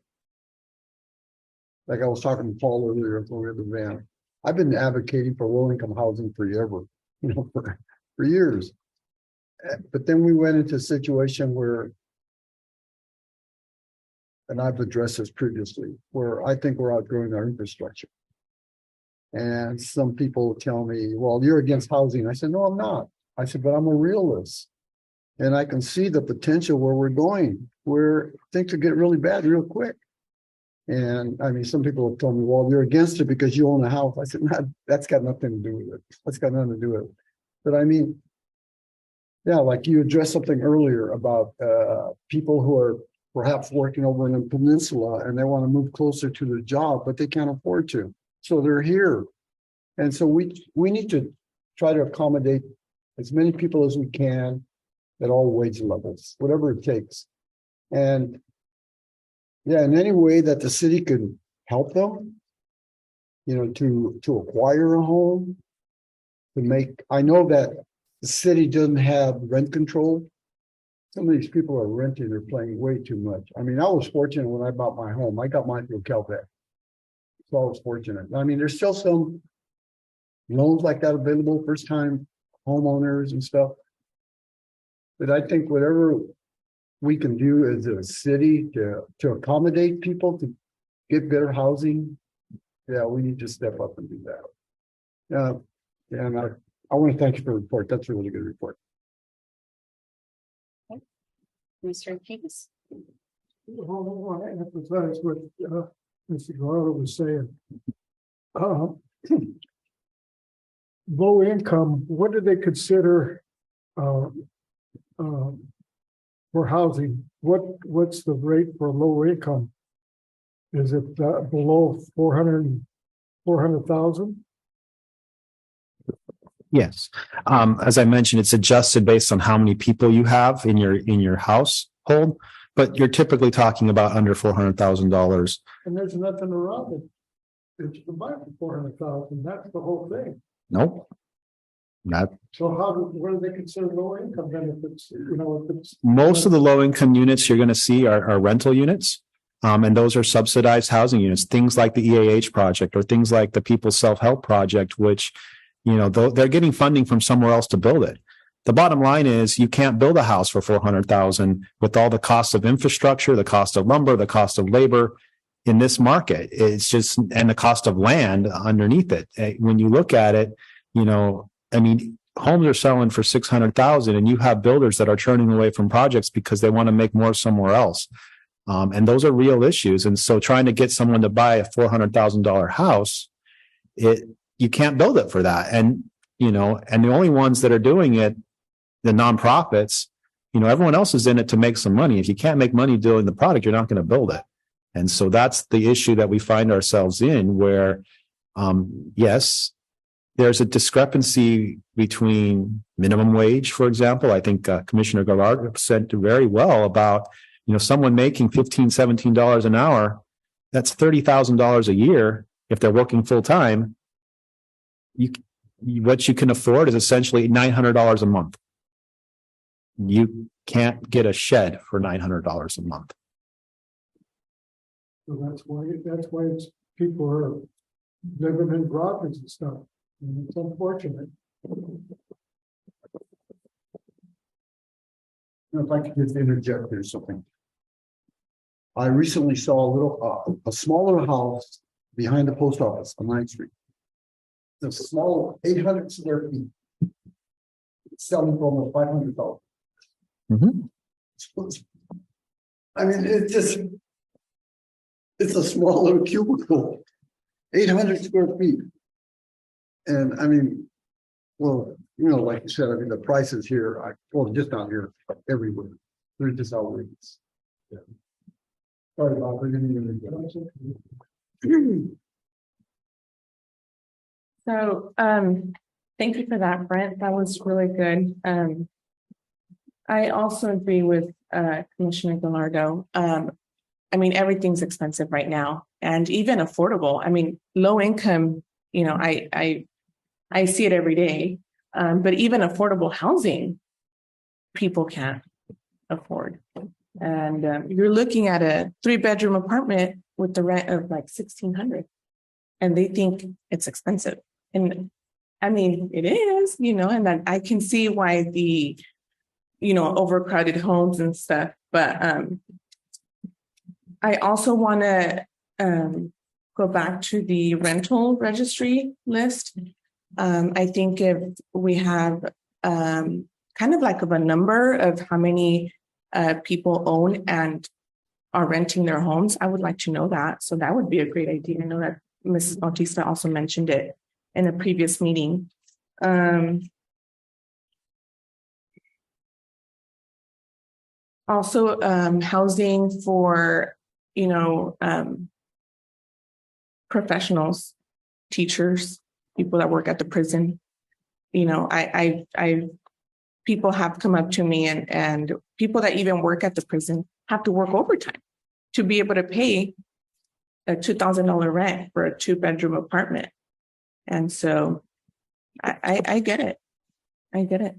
like I was talking to Paul earlier before the van, I've been advocating for low-income housing forever, for years. But then we went into a situation where, and I've addressed this previously, where I think we're outgrowing our infrastructure. And some people tell me, well, you're against housing. I said, no, I'm not. I said, but I'm a realist. And I can see the potential where we're going, where things could get really bad real quick. And I mean, some people have told me, well, you're against it because you own a house. I said, no, that's got nothing to do with it. That's got nothing to do with it. But I mean, yeah, like you addressed something earlier about people who are perhaps working over in the peninsula and they want to move closer to their job, but they can't afford to. So they're here. And so we need to try to accommodate as many people as we can at all wage levels, whatever it takes. And yeah, in any way that the city can help them, to acquire a home, I know that the city doesn't have rent control. Some of these people are renting, they're paying way too much. I mean, I was fortunate when I bought my home. I got mine through Caltech. So I was fortunate. I mean, there's still some loans like that available, first time homeowners and stuff. But I think whatever we can do as a city to accommodate people to get better housing, yeah, we need to step up and do that. And I want to thank you for the report. That's a really good report. Mr. Keys. I want to emphasize what Mr. Guerrero was saying. Low income, what do they consider for housing? What's the rate for low income? Is it below 400,000? Yes. As I mentioned, it's adjusted based on how many people you have in your household, but you're typically talking about under $400,000. And there's nothing around it. It's to buy for 400,000. That's the whole thing. Nope. Not So what do they consider low income then if it's, if it's. most of the low income units you're going to see are rental units. And those are subsidized housing units, things like the EAH project or things like the People's Self-Help Project, which, they're getting funding from somewhere else to build it. The bottom line is you can't build a house for $400,000 with all the cost of infrastructure, the cost of lumber, the cost of labor in this market. It's just, and the cost of land underneath it. When you look at it, homes are selling for $600,000 and you have builders that are turning away from projects because they want to make more somewhere else. And those are real issues. And so trying to get someone to buy a $400,000 house, you can't build it for that. And, and the only ones that are doing it, the nonprofits, everyone else is in it to make some money. If you can't make money doing the product, you're not going to build it. And so that's the issue that we find ourselves in where, yes, there's a discrepancy between minimum wage, for example. I think Commissioner Gallard said very well about, someone making $15, $17 an hour, that's $30,000 a year. If they're working full time, what you can afford is essentially $900 a month. You can't get a shed for $900 a month. So that's why it's, people are living in brothels and stuff. And it's unfortunate. If I could just interject here something. I recently saw a smaller house behind the post office on 9th Street. It's a small 800 square feet. It's selling for almost $500. I mean, it's a small little cubicle, 800 square feet. And I mean, well, like you said, I mean, the prices here, just not here, everywhere. They're just outrageous. Yeah. Sorry about bringing you. So, thank you for that, Brent. That was really good. I also agree with Commissioner Gallardo. I mean, everything's expensive right now, and even affordable. I mean, low income, I see it every day. But even affordable housing, people can't afford. And you're looking at a 3-bedroom apartment with the rent of like $1,600, and they think it's expensive. And I mean, it is, and then I can see why the, overcrowded homes and stuff. But I also want to go back to the rental registry list. I think if we have kind of like a number of how many people own and are renting their homes, I would like to know that. So that would be a great idea. I know that Mrs. Bautista also mentioned it in a previous meeting. Also, housing for, professionals, teachers, people that work at the prison. People have come up to me and people that even work at the prison have to work overtime to be able to pay a $2,000 rent for a 2-bedroom apartment. And so I get it. I get it.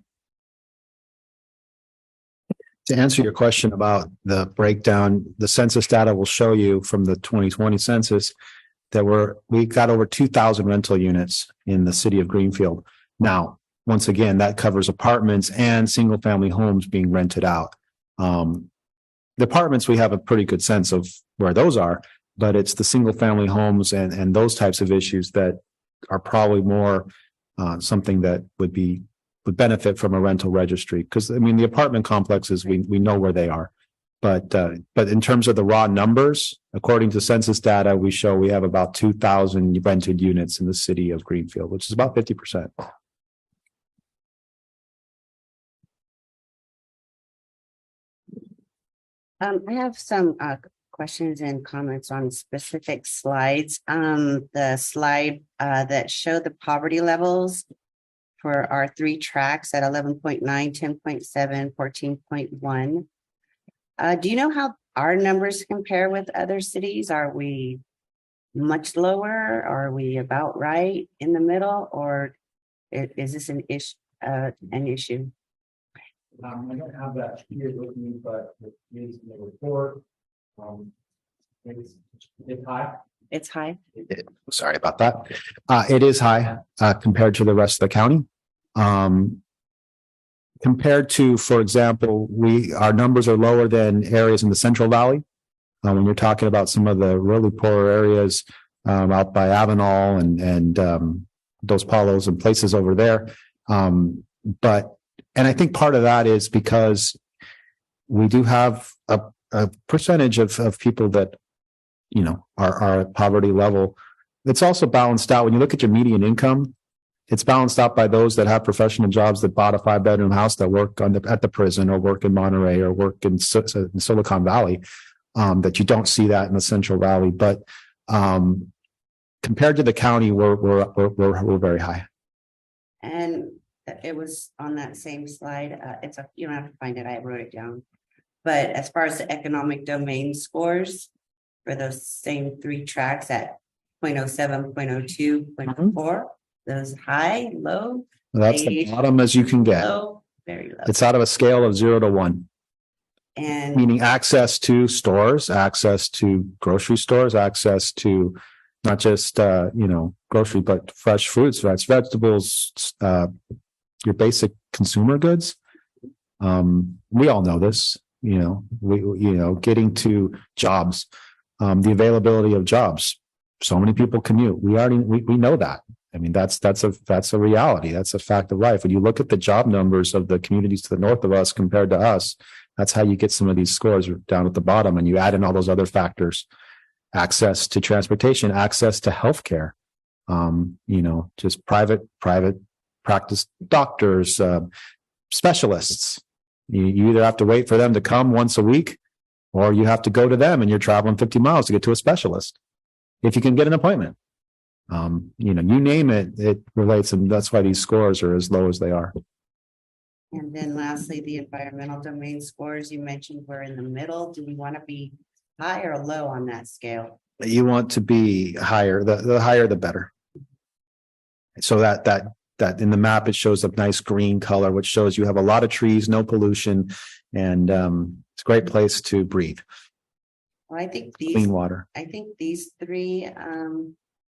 To answer your question about the breakdown, the census data will show you from the 2020 census that we got over 2,000 rental units in the city of Greenfield. Now, once again, that covers apartments and single family homes being rented out. The apartments, we have a pretty good sense of where those are, but it's the single family homes and those types of issues that are probably more something that would benefit from a rental registry. Because I mean, the apartment complexes, we know where they are. But in terms of the raw numbers, according to census data, we have about 2,000 rented units in the city of Greenfield, which is about 50%. I have some questions and comments on specific slides. The slide that show the poverty levels for our 3 tracks at 11.9, 10.7, 14.1. Do you know how our numbers compare with other cities? Are we much lower? Are we about right in the middle? Or is this an issue? I don't have that here with me, but it is in the report. It's high. It's high. Sorry about that. It is high compared to the rest of the county. Compared to, for example, our numbers are lower than areas in the Central Valley. When you're talking about some of the really poor areas out by Avenal and Dos Palos and places over there. And I think part of that is because we do have a percentage of people that, are at poverty level. It's also balanced out. When you look at your median income, it's balanced out by those that have professional jobs that bought a 5-bedroom house that work at the prison or work in Monterey or work in Silicon Valley, that you don't see that in the Central Valley. But compared to the county, we're very high. And it was on that same slide. You don't have to find it. I wrote it down. But as far as the economic domain scores for those same three tracks at 0.07, 0.02, 0.4, those high, low, That's the Eight. bottom as you can get. low, very low. It's out of a scale of 0 to 1, And meaning access to stores, access to grocery stores, access to not just, grocery, but fresh fruits, vegetables, your basic consumer goods. We all know this, getting to jobs, the availability of jobs. So many people commute. We know that. I mean, that's a reality. That's a fact of life. When you look at the job numbers of the communities to the north of us compared to us, that's how you get some of these scores down at the bottom. And you add in all those other factors, access to transportation, access to healthcare, just private practice doctors, specialists. You either have to wait for them to come once a week, or you have to go to them and you're traveling 50 miles to get to a specialist. If you can get an appointment, you name it, it relates. And that's why these scores are as low as they are. And then lastly, the environmental domain scores you mentioned were in the middle. Do we want to be high or low on that scale? You want to be higher, the higher, the better. So that in the map, it shows a nice green color, which shows you have a lot of trees, no pollution, and it's a great place to breathe. Well, I think Clean water. these three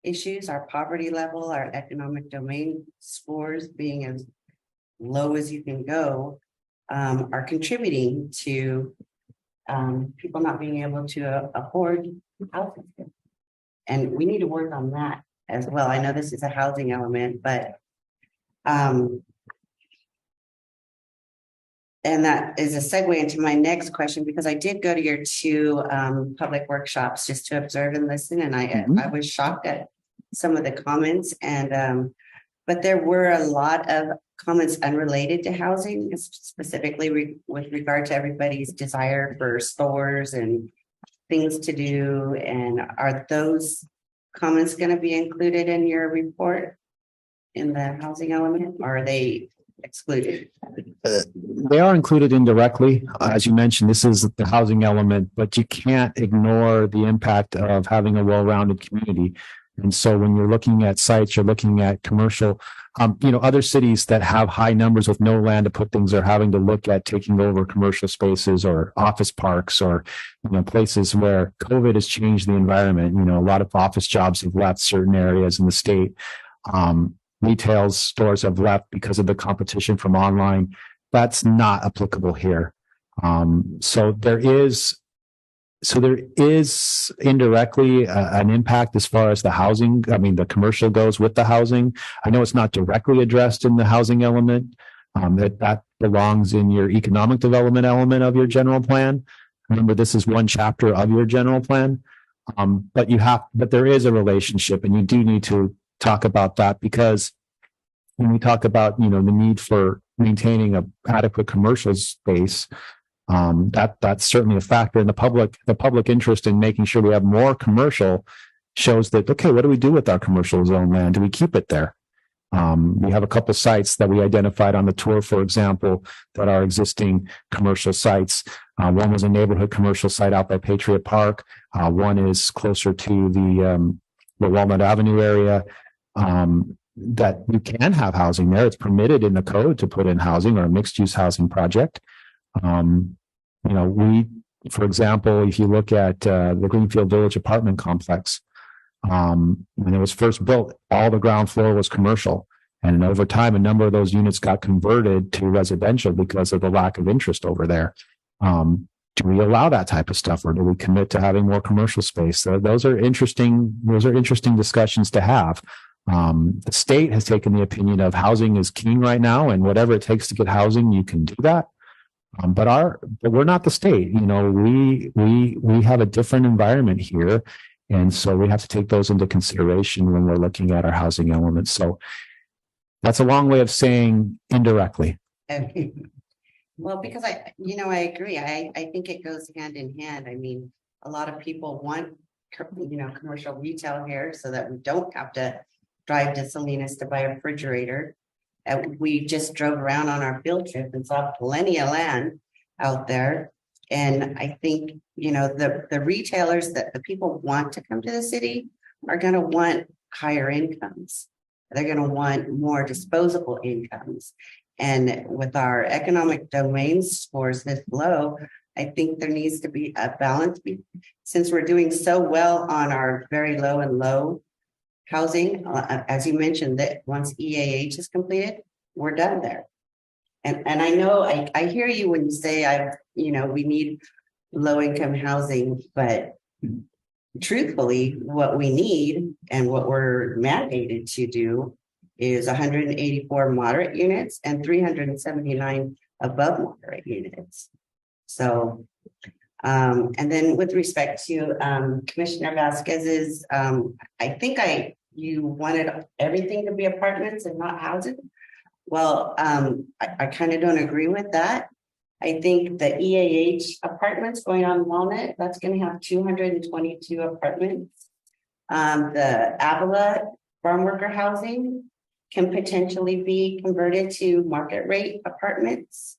issues, our poverty level, our economic domain scores being as low as you can go, are contributing to people not being able to afford housing. And we need to work on that as well. I know this is a housing element, but and that is a segue into my next question, because I did go to your two public workshops just to observe and listen, and I was shocked at some of the comments, and but there were a lot of comments unrelated to housing, specifically with regard to everybody's desire for stores and things to do. And are those comments going to be included in your report in the housing element, or are they excluded? They are included indirectly. As you mentioned, this is the housing element, but you can't ignore the impact of having a well-rounded community. And so when you're looking at sites, you're looking at commercial, other cities that have high numbers with no land to put things are having to look at taking over commercial spaces or office parks or, places where COVID has changed the environment. A lot of office jobs have left certain areas in the state. Retail stores have left because of the competition from online. That's not applicable here. So there is indirectly an impact as far as the housing. The commercial goes with the housing. I know it's not directly addressed in the housing element. That belongs in your economic development element of your general plan. Remember, this is one chapter of your general plan. But there is a relationship, and you do need to talk about that, because when we talk about, the need for maintaining an adequate commercial space, that's certainly a factor. In the public interest in making sure we have more commercial shows that, okay, what do we do with our commercial zone land? Do we keep it there? We have a couple sites that we identified on the tour, for example, that are existing commercial sites. One was a neighborhood commercial site out by Patriot Park. One is closer to the Walnut Avenue area. That you can have housing there. It's permitted in the code to put in housing or a mixed use housing project. For example, if you look at the Greenfield Village apartment complex, when it was first built, all the ground floor was commercial. And over time, a number of those units got converted to residential because of the lack of interest over there. Do we allow that type of stuff, or do we commit to having more commercial space? So those are interesting discussions to have. The state has taken the opinion of housing is king right now, and whatever it takes to get housing, you can do that. But we're not the state. We have a different environment here, and so we have to take those into consideration when we're looking at our housing elements. So that's a long way of saying indirectly. Well, because I agree. I think it goes hand in hand. A lot of people want, commercial retail here so that we don't have to drive to Salinas to buy a refrigerator. We just drove around on our field trip and saw plenty of land out there. And I think, the retailers that the people want to come to the city are gonna want higher incomes. They're gonna want more disposable incomes. And with our economic domain scores this low, I think there needs to be a balance. Since we're doing so well on our very low and low housing, as you mentioned, that once EAH is completed, we're done there. And I know, I hear you when you say we need low income housing, but truthfully, what we need and what we're mandated to do is 184 moderate units and 379 above moderate units. So, and then with respect to Commissioner Vasquez's, I think you wanted everything to be apartments and not housing. Well, I kind of don't agree with that. I think the EAH apartments going on Walnut, that's going to have 222 apartments. The Avila farm worker housing can potentially be converted to market rate apartments.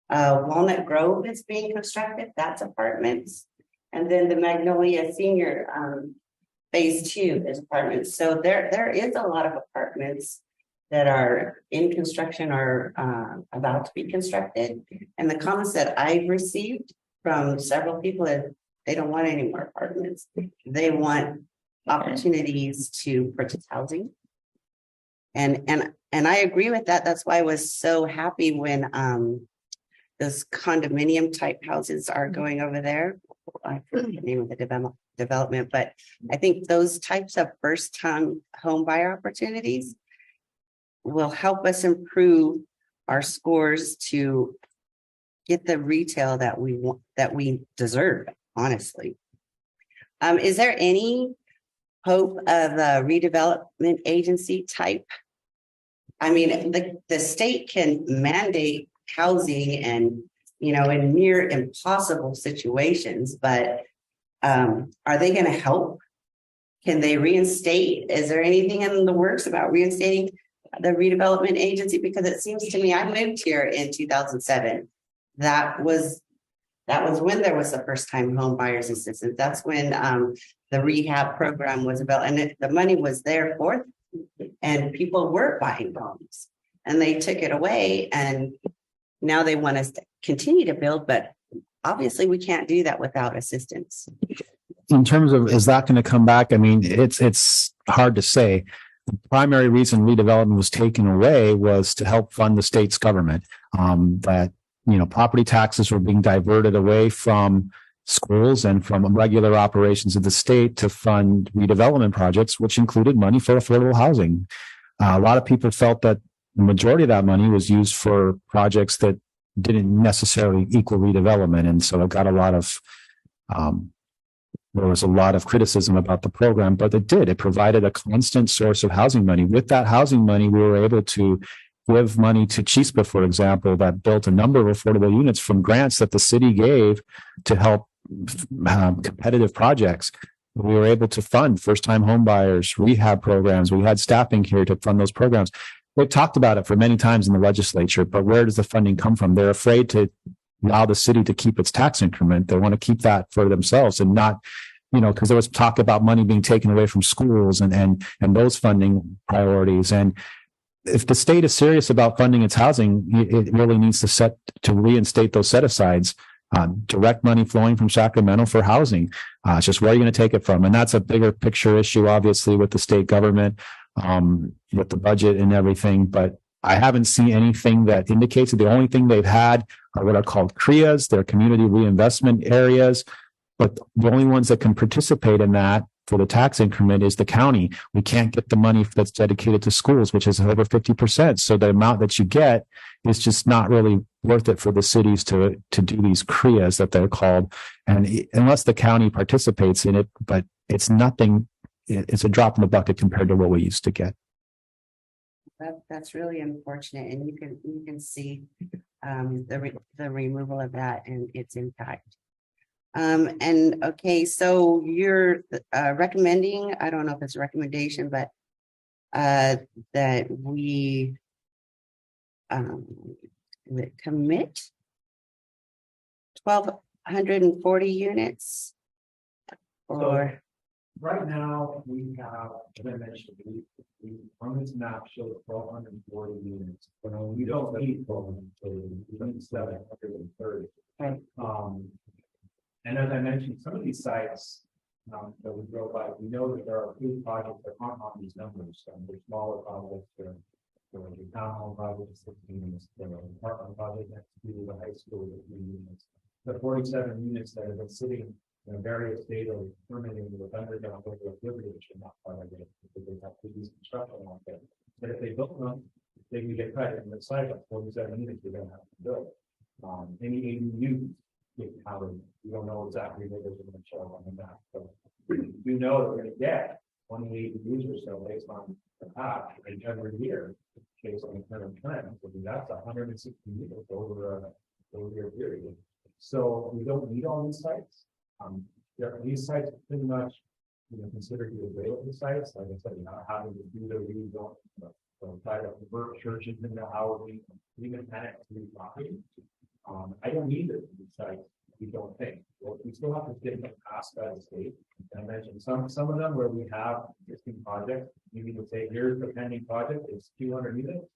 Walnut Grove is being constructed, that's apartments. And then the Magnolia Senior phase 2 is apartments. So there is a lot of apartments that are in construction or about to be constructed. And the comments that I've received from several people is they don't want any more apartments. They want opportunities to purchase housing. And I agree with that. That's why I was so happy when those condominium type houses are going over there. I forget the name of the development, but I think those types of first time home buyer opportunities will help us improve our scores to get the retail that we want, that we deserve, honestly. Is there any hope of a redevelopment agency type? I mean, the state can mandate housing and, in near impossible situations, but are they going to help? Can they reinstate? Is there anything in the works about reinstating the redevelopment agency? Because it seems to me, I moved here in 2007. That was when there was the first time home buyers assistance. That's when the rehab program was about, and the money was there for them, and people were buying homes, and they took it away, and now they want us to continue to build, but obviously we can't do that without assistance. In terms of, is that going to come back? I mean, it's hard to say. The primary reason redevelopment was taken away was to help fund the state's government. That, property taxes were being diverted away from schools and from regular operations of the state to fund redevelopment projects, which included money for affordable housing. A lot of people felt that the majority of that money was used for projects that didn't necessarily equal redevelopment. And so it got a lot of, there was a lot of criticism about the program, but it did. It provided a constant source of housing money. With that housing money, we were able to give money to Chispa, for example, that built a number of affordable units from grants that the city gave to help competitive projects. We were able to fund first-time home buyers, rehab programs. We had staffing here to fund those programs. They've talked about it for many times in the legislature, but where does the funding come from? They're afraid to allow the city to keep its tax increment. They want to keep that for themselves and not, because there was talk about money being taken away from schools and those funding priorities. And if the state is serious about funding its housing, it really needs to reinstate those set-asides. Direct money flowing from Sacramento for housing. It's just where are you going to take it from? And that's a bigger picture issue, obviously, with the state government, with the budget and everything. But I haven't seen anything that indicates it. The only thing they've had are what are called CREAs, they're community reinvestment areas. But the only ones that can participate in that for the tax increment is the county. We can't get the money that's dedicated to schools, which is over 50%. So the amount that you get is just not really worth it for the cities to do these CREAs that they're called. And unless the county participates in it, but it's nothing, it's a drop in the bucket compared to what we used to get. That's really unfortunate. And you can see the removal of that and its impact. And okay, so you're recommending, I don't know if it's a recommendation, but that we would commit 1,240 units or Right now, we have, as I mentioned, we on this map shows 1,240 units, but we don't need 1,240, we need 730. Right. And as I mentioned, some of these sites that we drove by, we know that there are few projects that aren't on these numbers. They're smaller projects, they're the townhome project, 16 units, the apartment project next to the high school, with 3 units. The 47 units that have been sitting in various state of permitting with underground over Liberty, which are not part of it, because they have to use construction on it. But if they build them, they can get credit in the site of 47 units they're gonna have to build. Any ADU, we don't know exactly what they're gonna show on the map, but we know that we're gonna get 28 ADUs or so based on the path every year, based on the current trend. So that's 160 units over a year period. So we don't need all these sites. These sites are pretty much, considered the available sites. Like I said, having to do the rezone, try to convert churches into housing, even annex to property. I don't need it. These sites. We don't think. Well, we still have to get them passed by the state. I mentioned some of them where we have existing projects. You need to say, here's the pending project. It's 200 units.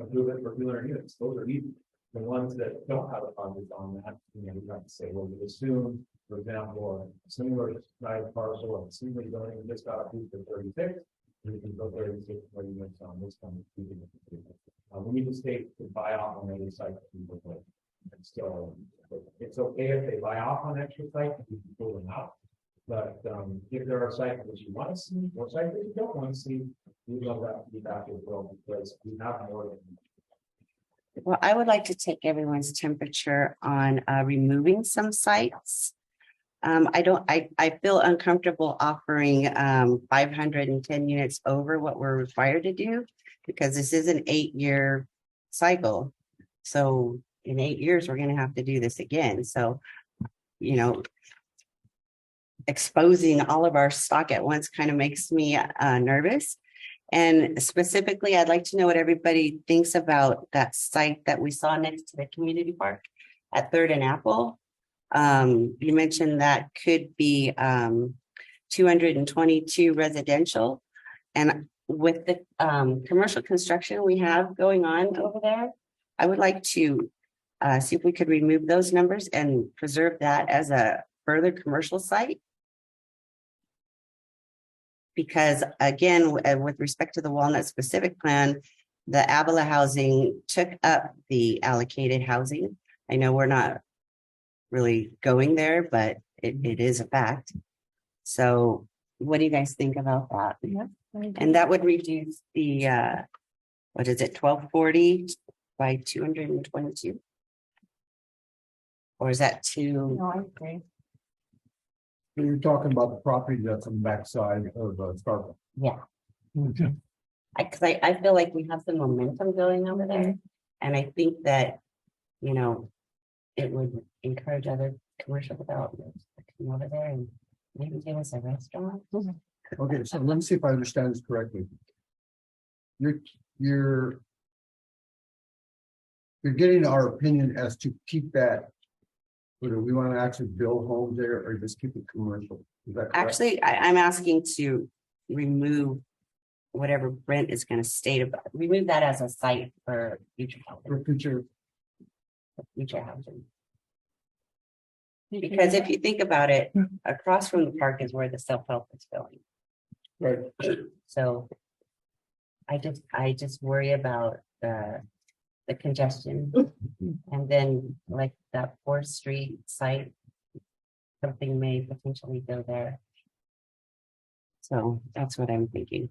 Approve it for 200 units. Those are easy. The ones that don't have a project on that, we have to say, well, we assume, for example, a similar size parcel or similar zoning just got approved for 36. We can go 36 units on this one. We need the state to buy off on any site that we work with. And so it's okay if they buy off on extra sites, we can pull them out. But if there are sites that you want to see or sites that you don't want to see, we love that feedback as well, because we have more than. well, I would like to take everyone's temperature on removing some sites. I feel uncomfortable offering 510 units over what we're required to do, because this is an 8-year cycle. So in 8 years, we're going to have to do this again. So, exposing all of our stock at once kind of makes me nervous. And specifically, I'd like to know what everybody thinks about that site that we saw next to the community park at 3rd and Apple. You mentioned that could be 222 residential. And with the commercial construction we have going on over there, I would like to see if we could remove those numbers and preserve that as a further commercial site. Because again, with respect to the Walnut specific plan, the Avila housing took up the allocated housing. I know we're not really going there, but it is a fact. So what do you guys think about that? Yeah, And that would reduce the, 1240 by 222? Or is that too? No, I agree. You're talking about the property that's on the backside of Starbucks. Yeah, Okay. because I feel like we have some momentum going over there. And I think that, it would encourage other commercial developments to come over there and maybe give us a restaurant. Okay, so let me see if I understand this correctly. You're getting our opinion as to keep that. Whether we want to actually build homes there or just keep it commercial. Is that correct? Actually, I'm asking to remove whatever Brent is going to state about, remove that as a site for future For future, housing. Because if you think about it, across from the park is where the self-help is going. right, So I just worry about the congestion. And then like that 4th Street site, something may potentially go there. So that's what I'm thinking.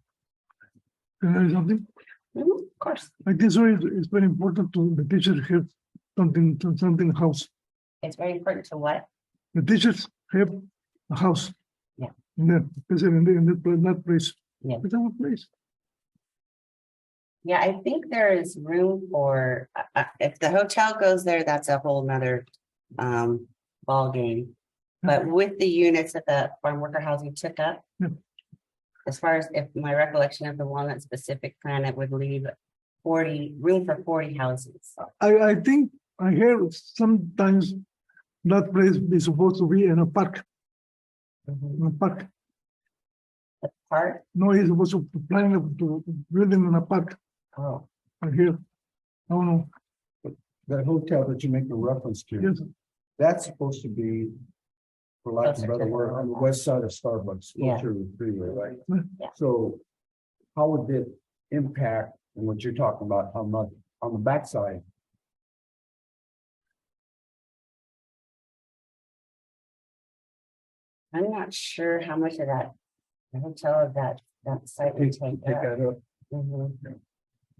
Can I say something? Of course, I guess it's very important to the teachers have something house. it's very important to what? The teachers have a house. Yeah. In that place. Yeah. It's our place. Yeah, I think there is room for, if the hotel goes there, that's a whole nother ball game. But with the units that the farm worker housing took up, Yeah. as far as if my recollection of the Walnut specific plan, it would leave room for 40 houses. I think I hear sometimes that place is supposed to be in a park. In a park. The park, No, he's supposed to plan to building in a park. oh, I hear. I don't know. That hotel that you make a reference to, Yes, that's supposed to be, for lack of a better word, on the west side of Starbucks, Yeah. closer to the freeway, right? Yeah. So how would it impact on what you're talking about on the backside? I'm not sure how much of that the hotel of that site would Take take up. that up. Mhm.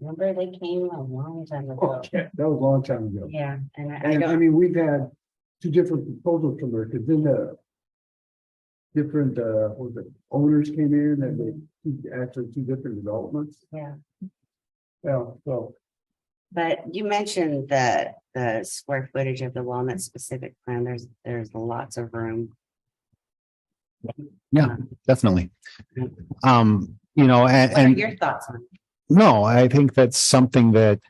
Remember they came a long time ago. Okay, that was a long time ago. Yeah, and I And I don't, mean, we've had two different proposals from there, because then the different, what was it, owners came in and they actually two different developments. yeah. Yeah, so But you mentioned the square footage of the Walnut specific plan. There's lots of room. Yeah, definitely. And What are and your thoughts on it? no, I think that's something that,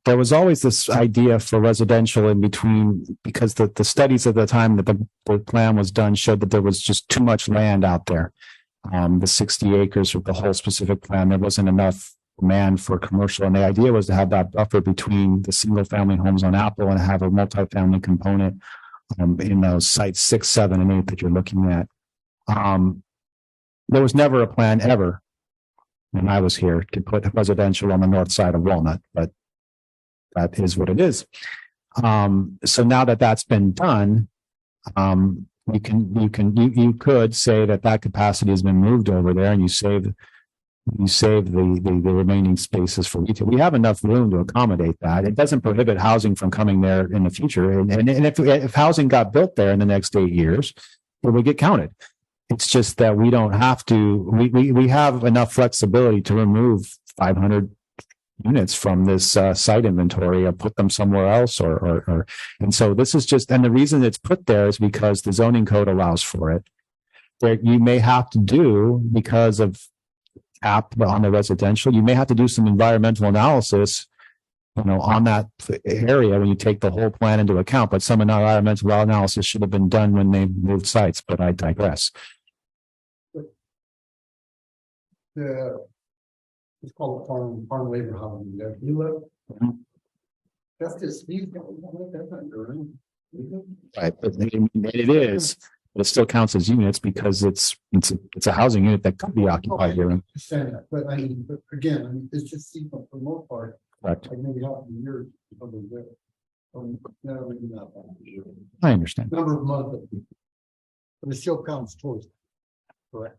there was always this idea for residential in between, because the studies at the time that the plan was done showed that there was just too much land out there. The 60 acres with the whole specific plan, there wasn't enough land for commercial. And the idea was to have that buffer between the single family homes on Apple and have a multifamily component in those sites 6, 7, and 8 that you're looking at. There was never a plan ever when I was here to put residential on the north side of Walnut, but that is what it is. So now that that's been done, you could say that capacity has been moved over there, and you save the remaining spaces for retail. We have enough room to accommodate that. It doesn't prohibit housing from coming there in the future. And if housing got built there in the next 8 years, it would get counted. It's just that we don't have to, we have enough flexibility to remove 500 units from this site inventory or put them somewhere else and so this is just, and the reason it's put there is because the zoning code allows for it. That you may have to do, because of on the residential, you may have to do some environmental analysis, on that area when you take the whole plan into account, but some environmental analysis should have been done when they moved sites, but I digress. It's called farm labor housing. There, you live. Mhm. That's just that's not good. Right, but it is, but it still counts as units because it's a housing unit that could be occupied here. Understand that, but I mean, but again, I mean, it's just seasonal for the most part. Correct. Like maybe half a year. No, maybe not. I understand. Number of months. But it still counts towards. Correct.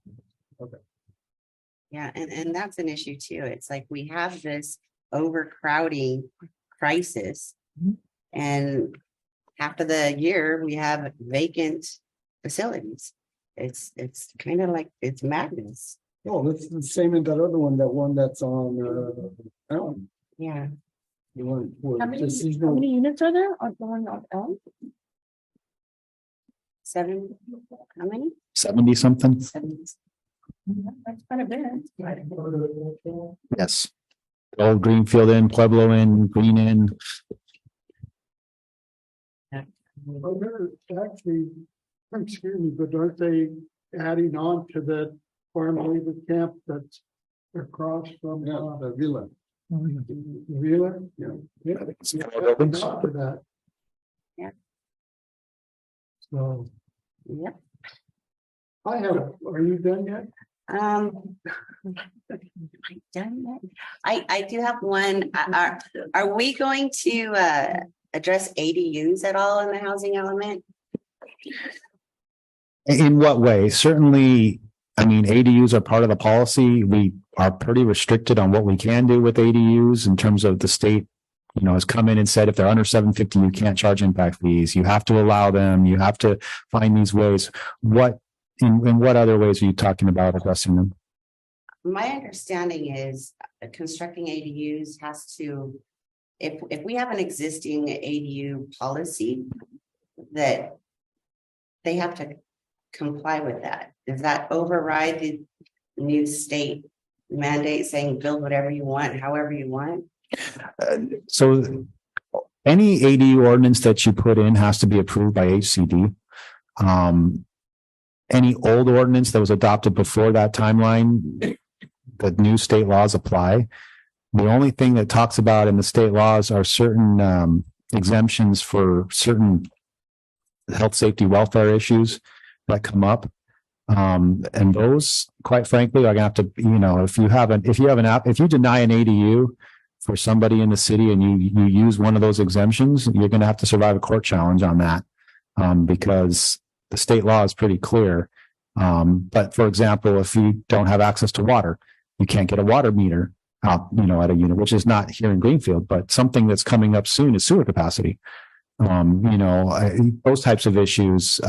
Yeah, and that's an issue too. It's like we have this overcrowding crisis. And half of the year we have vacant facilities. It's kind of like, it's madness. Oh, that's the same in that other one, that one that's on, Elm. Yeah. The one where How it's many, just how seasonal. many units are there on the one on Elm? 7, how many? 70 something. 7. That's quite a bit. Yes. Old Greenfield Inn, Pueblo Inn, Green Inn. Oh, they're actually, excuse me, but aren't they adding on to that farm labor camp that's across from Yeah, the villa. the Villa? Yeah. Yeah. I think it's 4 buildings. After that. Yeah. So Yep. I have, are you done yet? Done that? I do have one. Are we going to address ADUs at all in the housing element? In what way? Certainly, I mean, ADUs are part of the policy. We are pretty restricted on what we can do with ADUs in terms of the state, has come in and said, if they're under 750, you can't charge impact fees. You have to allow them. You have to find these ways. In what other ways are you talking about addressing them? My understanding is constructing ADUs has to, if we have an existing ADU policy, that they have to comply with that. Does that override the new state mandate saying build whatever you want, however you want? So any ADU ordinance that you put in has to be approved by HCD. Any old ordinance that was adopted before that timeline, the new state laws apply. The only thing that talks about in the state laws are certain exemptions for certain health, safety, welfare issues that come up. And those, quite frankly, are gonna have to, if you deny an ADU for somebody in the city and you use one of those exemptions, you're gonna have to survive a court challenge on that. Because the state law is pretty clear. But for example, if you don't have access to water, you can't get a water meter out, at a unit, which is not here in Greenfield, but something that's coming up soon is sewer capacity. Those types of issues,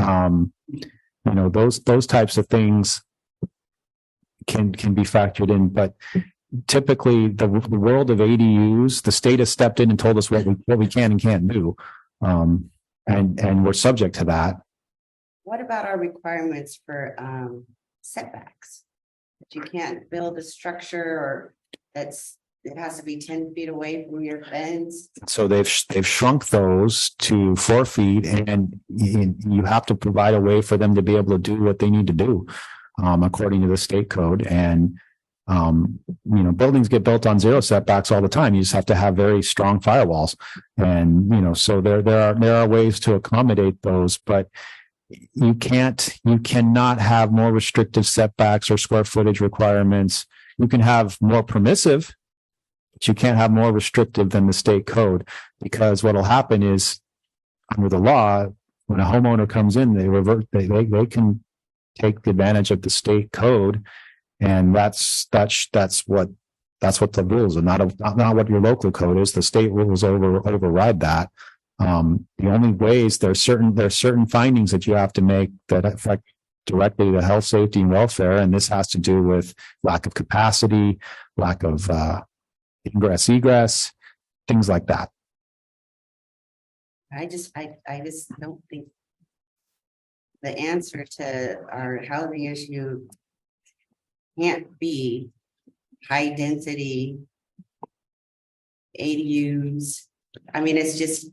those types of things can be factored in, but typically the world of ADUs, the state has stepped in and told us what we can and can't do. And we're subject to that. What about our requirements for setbacks? That you can't build a structure or it has to be 10 feet away from your fence. So they've shrunk those to 4 feet, and you have to provide a way for them to be able to do what they need to do, according to the state code. And buildings get built on zero setbacks all the time. You just have to have very strong firewalls, and so there are ways to accommodate those, but you cannot have more restrictive setbacks or square footage requirements. You can have more permissive, but you can't have more restrictive than the state code, because what will happen is under the law, when a homeowner comes in, they can take advantage of the state code. And that's what the rules are, not what your local code is. The state rules override that. The only ways there's certain findings that you have to make that affect directly the health, safety, and welfare, and this has to do with lack of capacity, lack of ingress, egress, things like that. I just don't think the answer to our housing issue can't be high density ADUs. I mean, it's just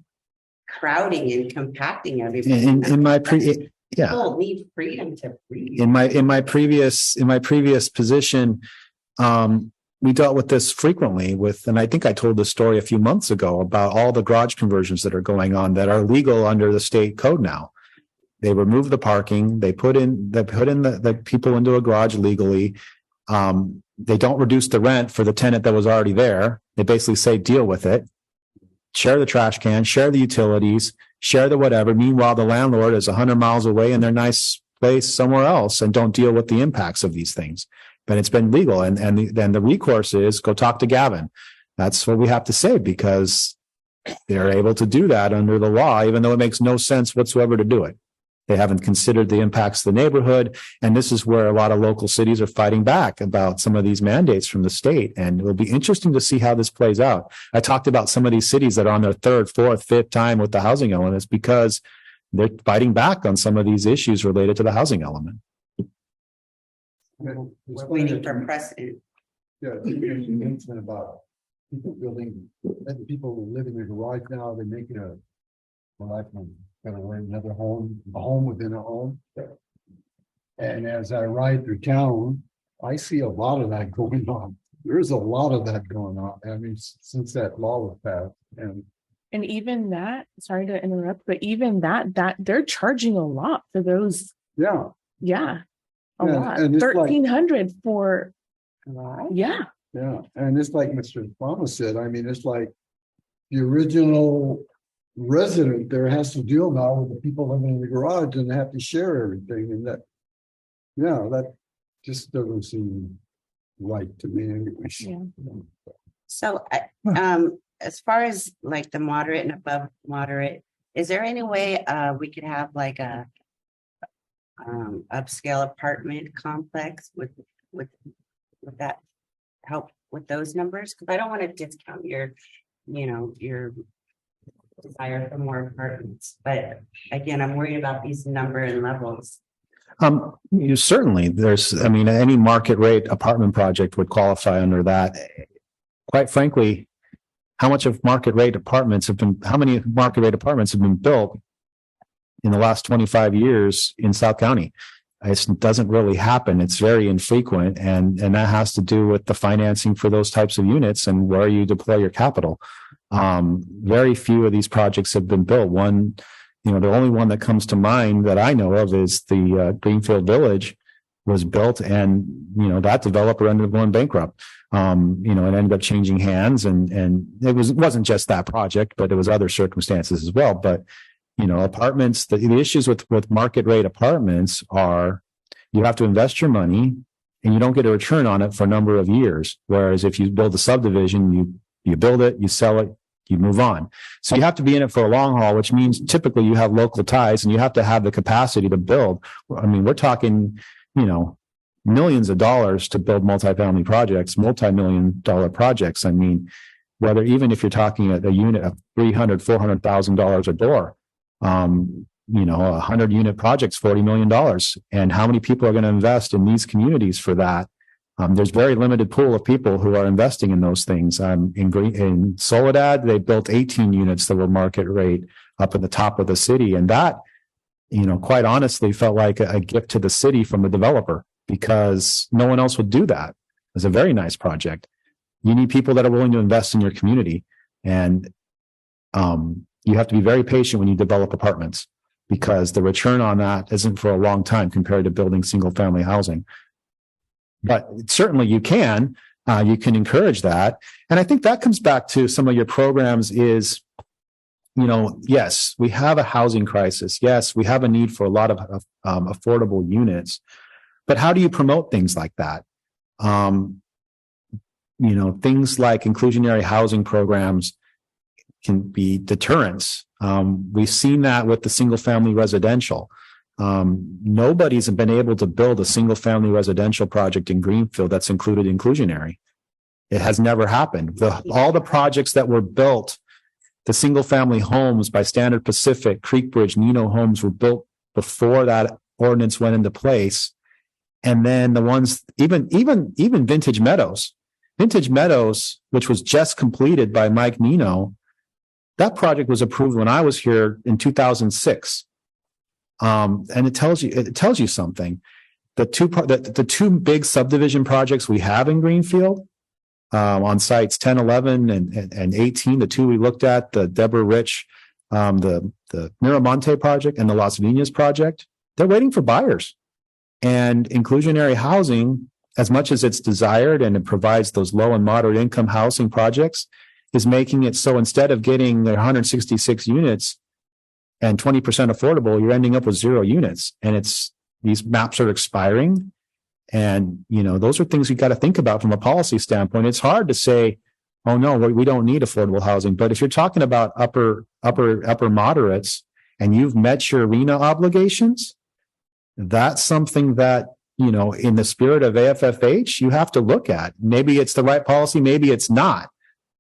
crowding and compacting everything. People need freedom to breathe. In my previous position, we dealt with this frequently and I think I told this story a few months ago about all the garage conversions that are going on that are legal under the state code now. They remove the parking, they put in the people into a garage legally. They don't reduce the rent for the tenant that was already there. They basically say, deal with it. Share the trash can, share the utilities, share the whatever. Meanwhile, the landlord is 100 miles away in their nice place somewhere else and don't deal with the impacts of these things. But it's been legal. And then the recourse is go talk to Gavin. That's what we have to say, because they're able to do that under the law, even though it makes no sense whatsoever to do it. They haven't considered the impacts of the neighborhood. And this is where a lot of local cities are fighting back about some of these mandates from the state. And it will be interesting to see how this plays out. I talked about some of these cities that are on their third, fourth, fifth time with the housing elements because they're fighting back on some of these issues related to the housing element. We're waiting for precedent. Yeah, you mentioned about people who live in their garage now, they're making another home, a home within a home. And as I ride through town, I see a lot of that going on. There's a lot of that going on. I mean, since that law was passed, and even that, sorry to interrupt, but even that they're charging a lot for those. Yeah. Yeah. A lot. And 1,300 for, yeah. Yeah. And it's like Mr. Thomas said, I mean, it's like the original resident there has to deal now with the people living in the garage and they have to share everything. And that just doesn't seem right to me anyway. Yeah. So, as far as like the moderate and above moderate, is there any way we could have like a upscale apartment complex with that help with those numbers? Because I don't want to discount your desire for more apartments, but again, I'm worried about these number and levels. Certainly there's, I mean, any market rate apartment project would qualify under that. Quite frankly, how many market rate apartments have been built in the last 25 years in South County? It doesn't really happen. It's very infrequent. And that has to do with the financing for those types of units and where you deploy your capital. Very few of these projects have been built. The only one that comes to mind that I know of is the Greenfield Village was built, and that developer ended up going bankrupt. It ended up changing hands, and it wasn't just that project, but it was other circumstances as well. But apartments, the issues with market rate apartments are you have to invest your money and you don't get a return on it for a number of years. Whereas if you build a subdivision, you build it, you sell it, you move on. So you have to be in it for a long haul, which means typically you have local ties and you have to have the capacity to build. I mean, we're talking, millions of dollars to build multifamily projects, multi-million-dollar projects. I mean, even if you're talking a unit of $300,000, $400,000 a door, 100-unit projects, $40 million. And how many people are going to invest in these communities for that? There's very limited pool of people who are investing in those things. In Soledad, they built 18 units that were market rate up at the top of the city. And that, quite honestly felt like a gift to the city from the developer, because no one else would do that. It was a very nice project. You need people that are willing to invest in your community. And you have to be very patient when you develop apartments, because the return on that isn't for a long time compared to building single family housing. But certainly you can encourage that. And I think that comes back to some of your programs is, yes, we have a housing crisis. Yes, we have a need for a lot of affordable units. But how do you promote things like that? Things like inclusionary housing programs can be deterrents. We've seen that with the single family residential. Nobody's been able to build a single family residential project in Greenfield that's included inclusionary. It has never happened. All the projects that were built, the single family homes by Standard Pacific, Creekbridge, Nino Homes were built before that ordinance went into place. And then the ones, even Vintage Meadows, which was just completed by Mike Nino, that project was approved when I was here in 2006. And it tells you something. The two big subdivision projects we have in Greenfield, on sites 10, 11, and 18, the two we looked at, the Deborah Rich, the Miramonte project and the Las Vegas project, they're waiting for buyers. And inclusionary housing, as much as it's desired and it provides those low and moderate income housing projects, is making it so instead of getting the 166 units and 20% affordable, you're ending up with 0 units. And these maps are expiring. And, those are things you got to think about from a policy standpoint. It's hard to say, oh no, we don't need affordable housing. But if you're talking about upper moderates and you've met your RHNA obligations, that's something that, in the spirit of AFFH, you have to look at. Maybe it's the right policy, maybe it's not.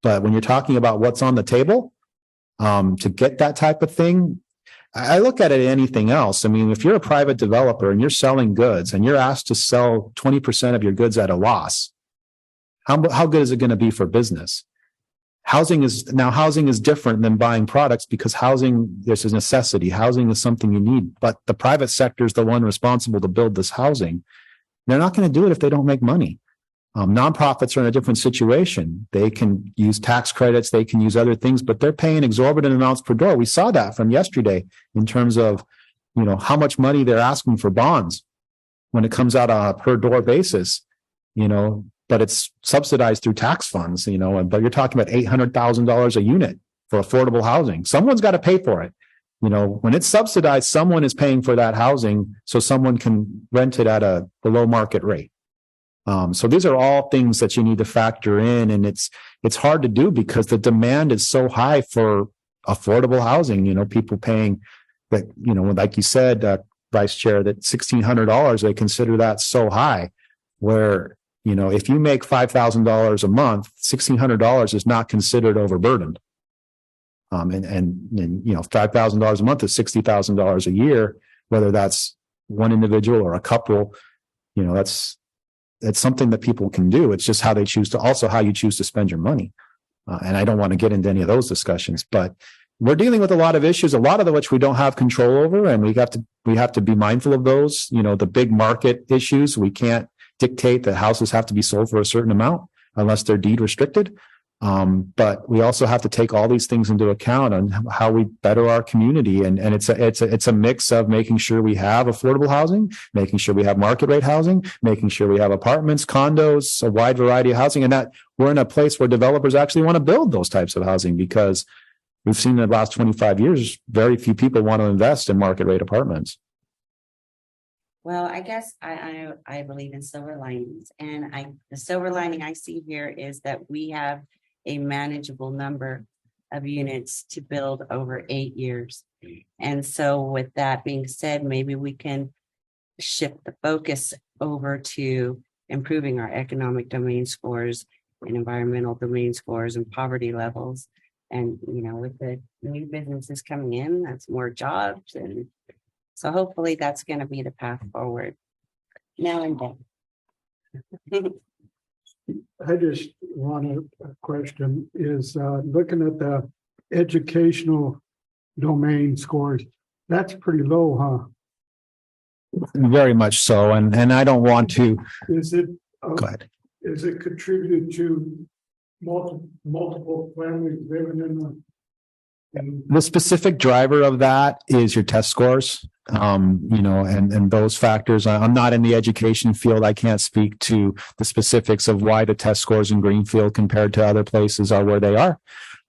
But when you're talking about what's on the table, to get that type of thing, I look at it anything else. I mean, if you're a private developer and you're selling goods and you're asked to sell 20% of your goods at a loss, how good is it going to be for business? Housing is different than buying products, because housing, there's a necessity. Housing is something you need, but the private sector is the one responsible to build this housing. They're not going to do it if they don't make money. Nonprofits are in a different situation. They can use tax credits, they can use other things, but they're paying exorbitant amounts per door. We saw that from yesterday in terms of, how much money they're asking for bonds when it comes out on a per door basis, but it's subsidized through tax funds, but you're talking about $800,000 a unit for affordable housing. Someone's got to pay for it. When it's subsidized, someone is paying for that housing so someone can rent it at a below market rate. So these are all things that you need to factor in, and it's hard to do because the demand is so high for affordable housing. People paying that, like you said, Vice Chair, that $1,600, they consider that so high, where, if you make $5,000 a month, $1,600 is not considered overburdened. And $5,000 a month is $60,000 a year, whether that's one individual or a couple, you know, that's something that people can do. It's just how they choose to, also how you choose to spend your money. And I don't want to get into any of those discussions, but we're dealing with a lot of issues, a lot of which we don't have control over, and we have to be mindful of those. You know, the big market issues, we can't dictate that houses have to be sold for a certain amount unless they're deed restricted. But we also have to take all these things into account on how we better our community. And it's a mix of making sure we have affordable housing, making sure we have market rate housing, making sure we have apartments, condos, a wide variety of housing, and that we're in a place where developers actually want to build those types of housing, because we've seen in the last 25 years, very few people want to invest in market rate apartments. Well, I guess I believe in silver linings, and the silver lining I see here is that we have a manageable number of units to build over 8 years. And so with that being said, maybe we can shift the focus over to improving our economic domain scores and environmental domain scores and poverty levels. And, you know, with the new businesses coming in, that's more jobs. And so hopefully that's going to be the path forward. Now and then. I just want a question is looking at the educational domain scores, that's pretty low, huh? Very much so. And I don't want to Is it, go ahead. is it contributed to multiple families living in The specific driver of that is your test scores, you know, and those factors. I'm not in the education field. I can't speak to the specifics of why the test scores in Greenfield compared to other places are where they are.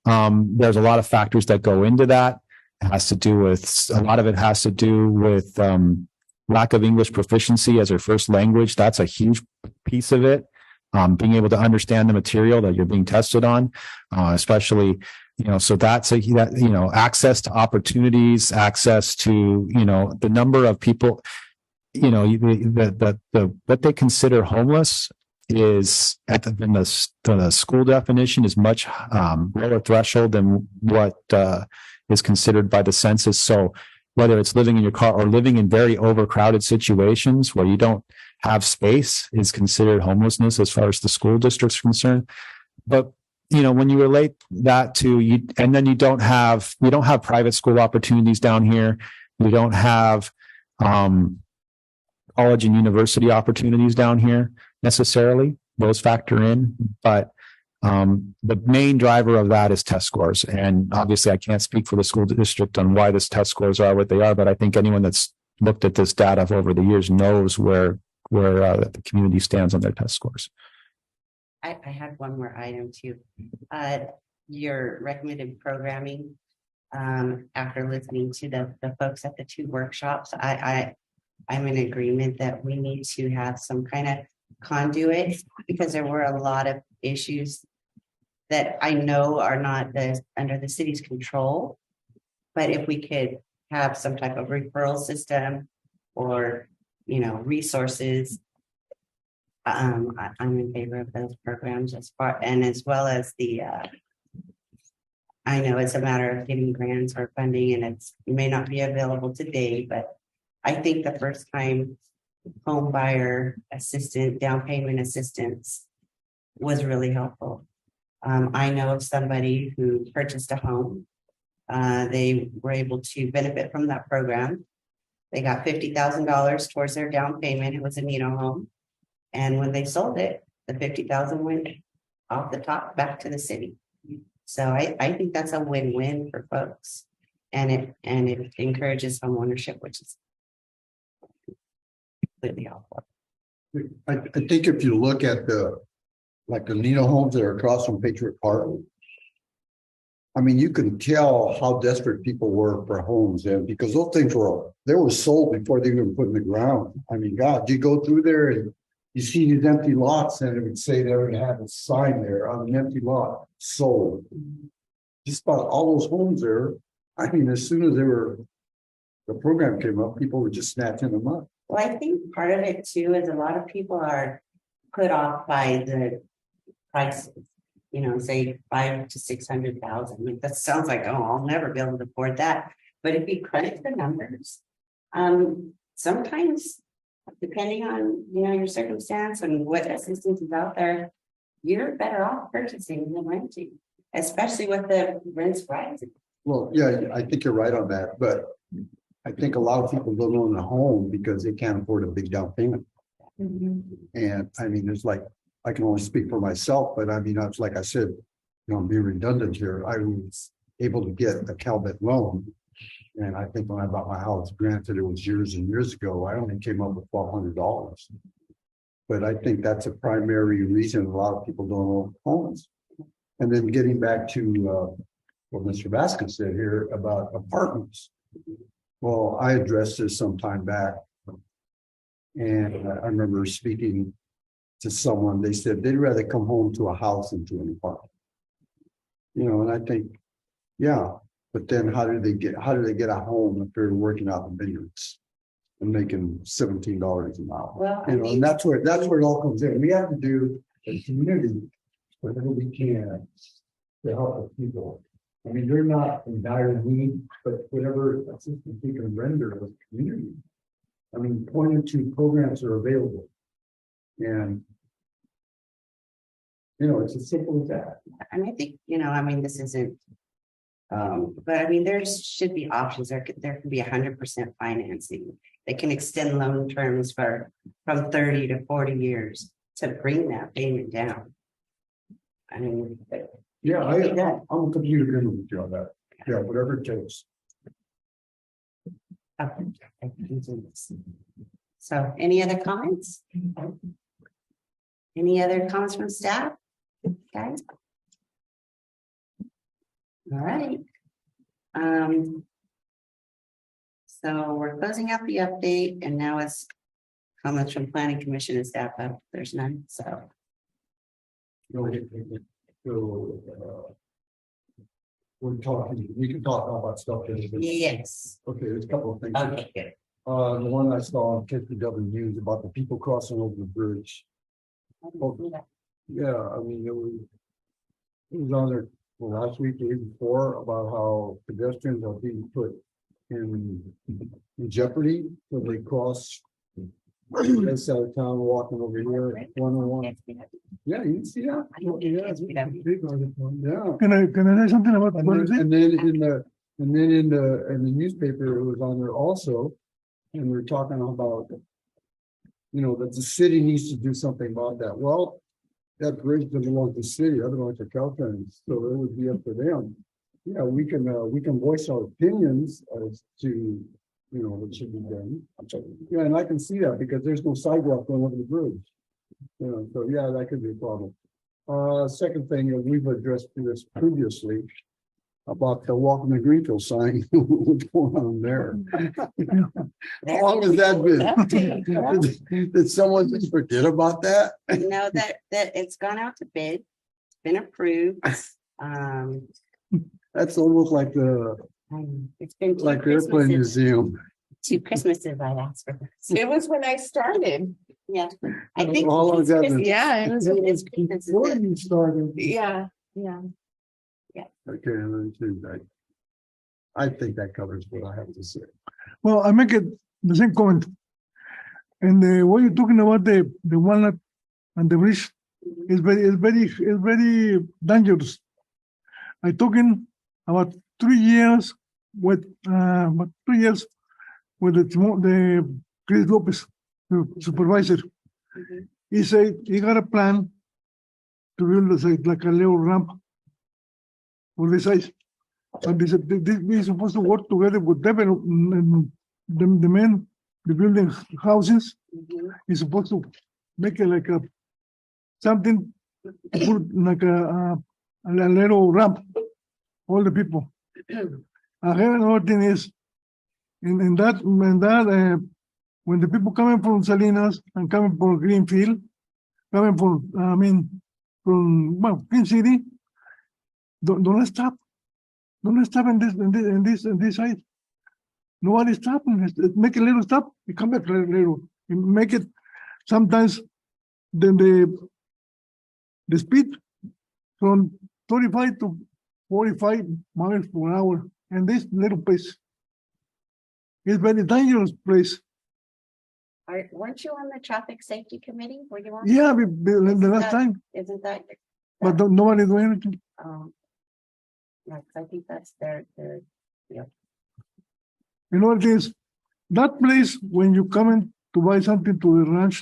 There's a lot of factors that go into that. It has to do with, a lot of it has to do with lack of English proficiency as their first language. That's a huge piece of it. Being able to understand the material that you're being tested on, especially, you know, so that's you know, access to opportunities, access to, you know, the number of people, you know, what they consider homeless is in the school definition is much lower threshold than what is considered by the census. So whether it's living in your car or living in very overcrowded situations where you don't have space is considered homelessness as far as the school district's concerned. But, you know, when you relate that to you, and then we don't have private school opportunities down here. We don't have college and university opportunities down here necessarily. Those factor in, but the main driver of that is test scores. And obviously I can't speak for the school district on why this test scores are what they are, but I think anyone that's looked at this data over the years knows where the community stands on their test scores. I had one more item too. Your recommended programming, after listening to the folks at the 2 workshops, I'm in agreement that we need to have some kind of conduit, because there were a lot of issues that I know are not under the city's control. But if we could have some type of referral system or, you know, resources, I'm in favor of those programs as well as the I know it's a matter of getting grants or funding, and it may not be available today, but I think the first time home buyer assistance, down payment assistance was really helpful. I know of somebody who purchased a home. They were able to benefit from that program. They got $50,000 towards their down payment. It was a Nino home. And when they sold it, the $50,000 went off the top back to the city. So I think that's a win-win for folks. And it encourages home ownership, which is completely helpful. I think if you look at the Nino homes that are across from Patriot Park, I mean, you can tell how desperate people were for homes then, because those things were sold before they even put in the ground. I mean, God, you go through there and you see these empty lots, and it would say they would have a sign there on an empty lot, sold. Just about all those homes there. I mean, as soon as the program came up, people were just snatching them up. Well, I think part of it too is a lot of people are put off by the prices. You know, say 500,000 to 600,000. Like, that sounds like, oh, I'll never be able to afford that. But if you credit the numbers, sometimes, depending on, your circumstance and what assistance is out there, you're better off purchasing than renting, especially with the rents rising. Well, yeah, I think you're right on that, but I think a lot of people don't own a home because they can't afford a big down payment. And I mean, there's like, I can only speak for myself, but I mean, that's like I said, I'm being redundant here. I was able to get a Calvet loan. And I think when I bought my house, granted it was years and years ago, I only came up with $1,200. But I think that's a primary reason a lot of people don't own homes. And then getting back to what Mr. Vasquez said here about apartments. Well, I addressed this some time back. And I remember speaking to someone, they said they'd rather come home to a house than to an apartment. And I think, yeah, but then how do they get a home if they're working out in vineyards and making $17 an hour? Well, And that's where it all comes in. We have to do a community whatever we can to help the people. I mean, they're not in dire need, but whatever assistance we can render as a community. I mean, pointing to programs are available. And it's as simple as that. and I think, this isn't, but I mean, there should be options. There could be 100% financing. They can extend loan terms from 30 to 40 years to bring that payment down. I mean, Yeah, Yeah. I'm a complete agreement with you on that. Yeah, whatever it takes. so any other comments? Any other comments from staff? Guys? All right. So we're closing out the update and now it's comments from planning commission and staff. There's none, so. We're talking, we can talk about stuff. Yes. Okay, there's a couple of things. Okay, good. The one I saw on KPW News about the people crossing over the bridge. Yeah, I mean, it was on there last week, the week before, about how pedestrians are being put in jeopardy when they cross this side of town, walking over here, 101. Yeah, you can see that? Yeah, it's a big article. Yeah. Can I say something about what is it? And then in the newspaper, it was on there also, and we're talking about, that the city needs to do something about that. Well, that bridge doesn't belong to the city, that belongs to Caltrans, so it would be up to them. Yeah, we can voice our opinions as to, what should be done. Yeah, and I can see that because there's no sidewalk going over the bridge. So yeah, that could be a problem. Second thing, we've addressed this previously about the Welcome to Greenfield sign. What's going on there? How long has that been? Did someone just forget about that? No, that it's gone out to bid, it's been approved. That's almost like It's been two the airplane Christmases. museum. 2 Christmases I've asked for this. It was when I started. Yeah, I think. How long has that been? Yeah, it was, It's Christmas. Before you started. yeah. Okay, let me see that. I think that covers what I have to say. Well, I make it the same comment. And what you're talking about the walnut and the bridge is very dangerous. I talking about 3 years with about 3 years with the Chris Lopez, the supervisor. He said he got a plan to build like a little ramp for the size. And they said we're supposed to work together with them and the men, the building houses, is supposed to make it like a something like a little ramp, all the people. I have another thing is in that when the people coming from Salinas and coming from Greenfield, coming from from Green City, don't stop. Don't stop in this side. Nobody stop. Make a little stop. You come back a little. You make it sometimes. Then the speed from 35 to 45 miles per hour, and this little place is very dangerous place. Weren't you on the traffic safety committee? Were you on? Yeah, the last time, Isn't that? but nobody doing anything. Yeah, 'cause I think that's their, You know what it is? That place, when you come in to buy something to the ranch,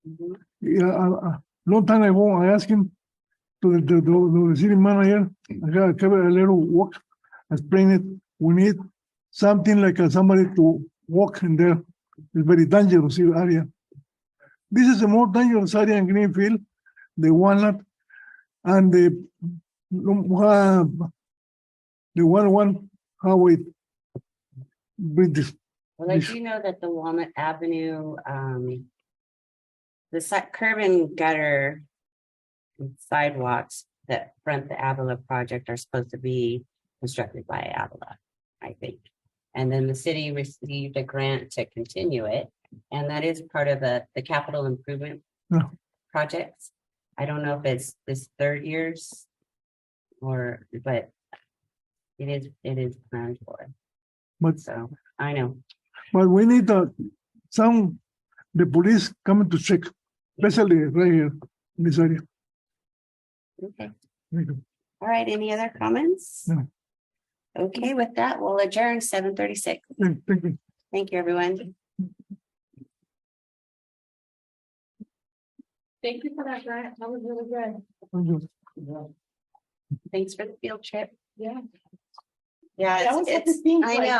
mhm. yeah, long time ago, I asked him to the city manager, I got a little walk, explain it, we need something like somebody to walk in there. It's very dangerous area. This is a more dangerous area in Greenfield, the Walnut, and the 101 highway bridges. Well, I do know that the Walnut Avenue, the curb and gutter and sidewalks that front the Avila project are supposed to be constructed by Avila, I think. And then the city received a grant to continue it, and that is part of the capital improvement Yeah. projects. I don't know if it's this third year's but it is planned for. But So I know. But we need the police coming to check, especially right here in this area. Okay. Thank you. All right. Any other comments? No. Okay, with that, we'll adjourn 7:36. Thank you. Thank you, everyone. Thank you for that, Grant. That was really good. Thank you. Thanks for the field trip. Yeah. Yeah, That was what it's, it seems I like. know.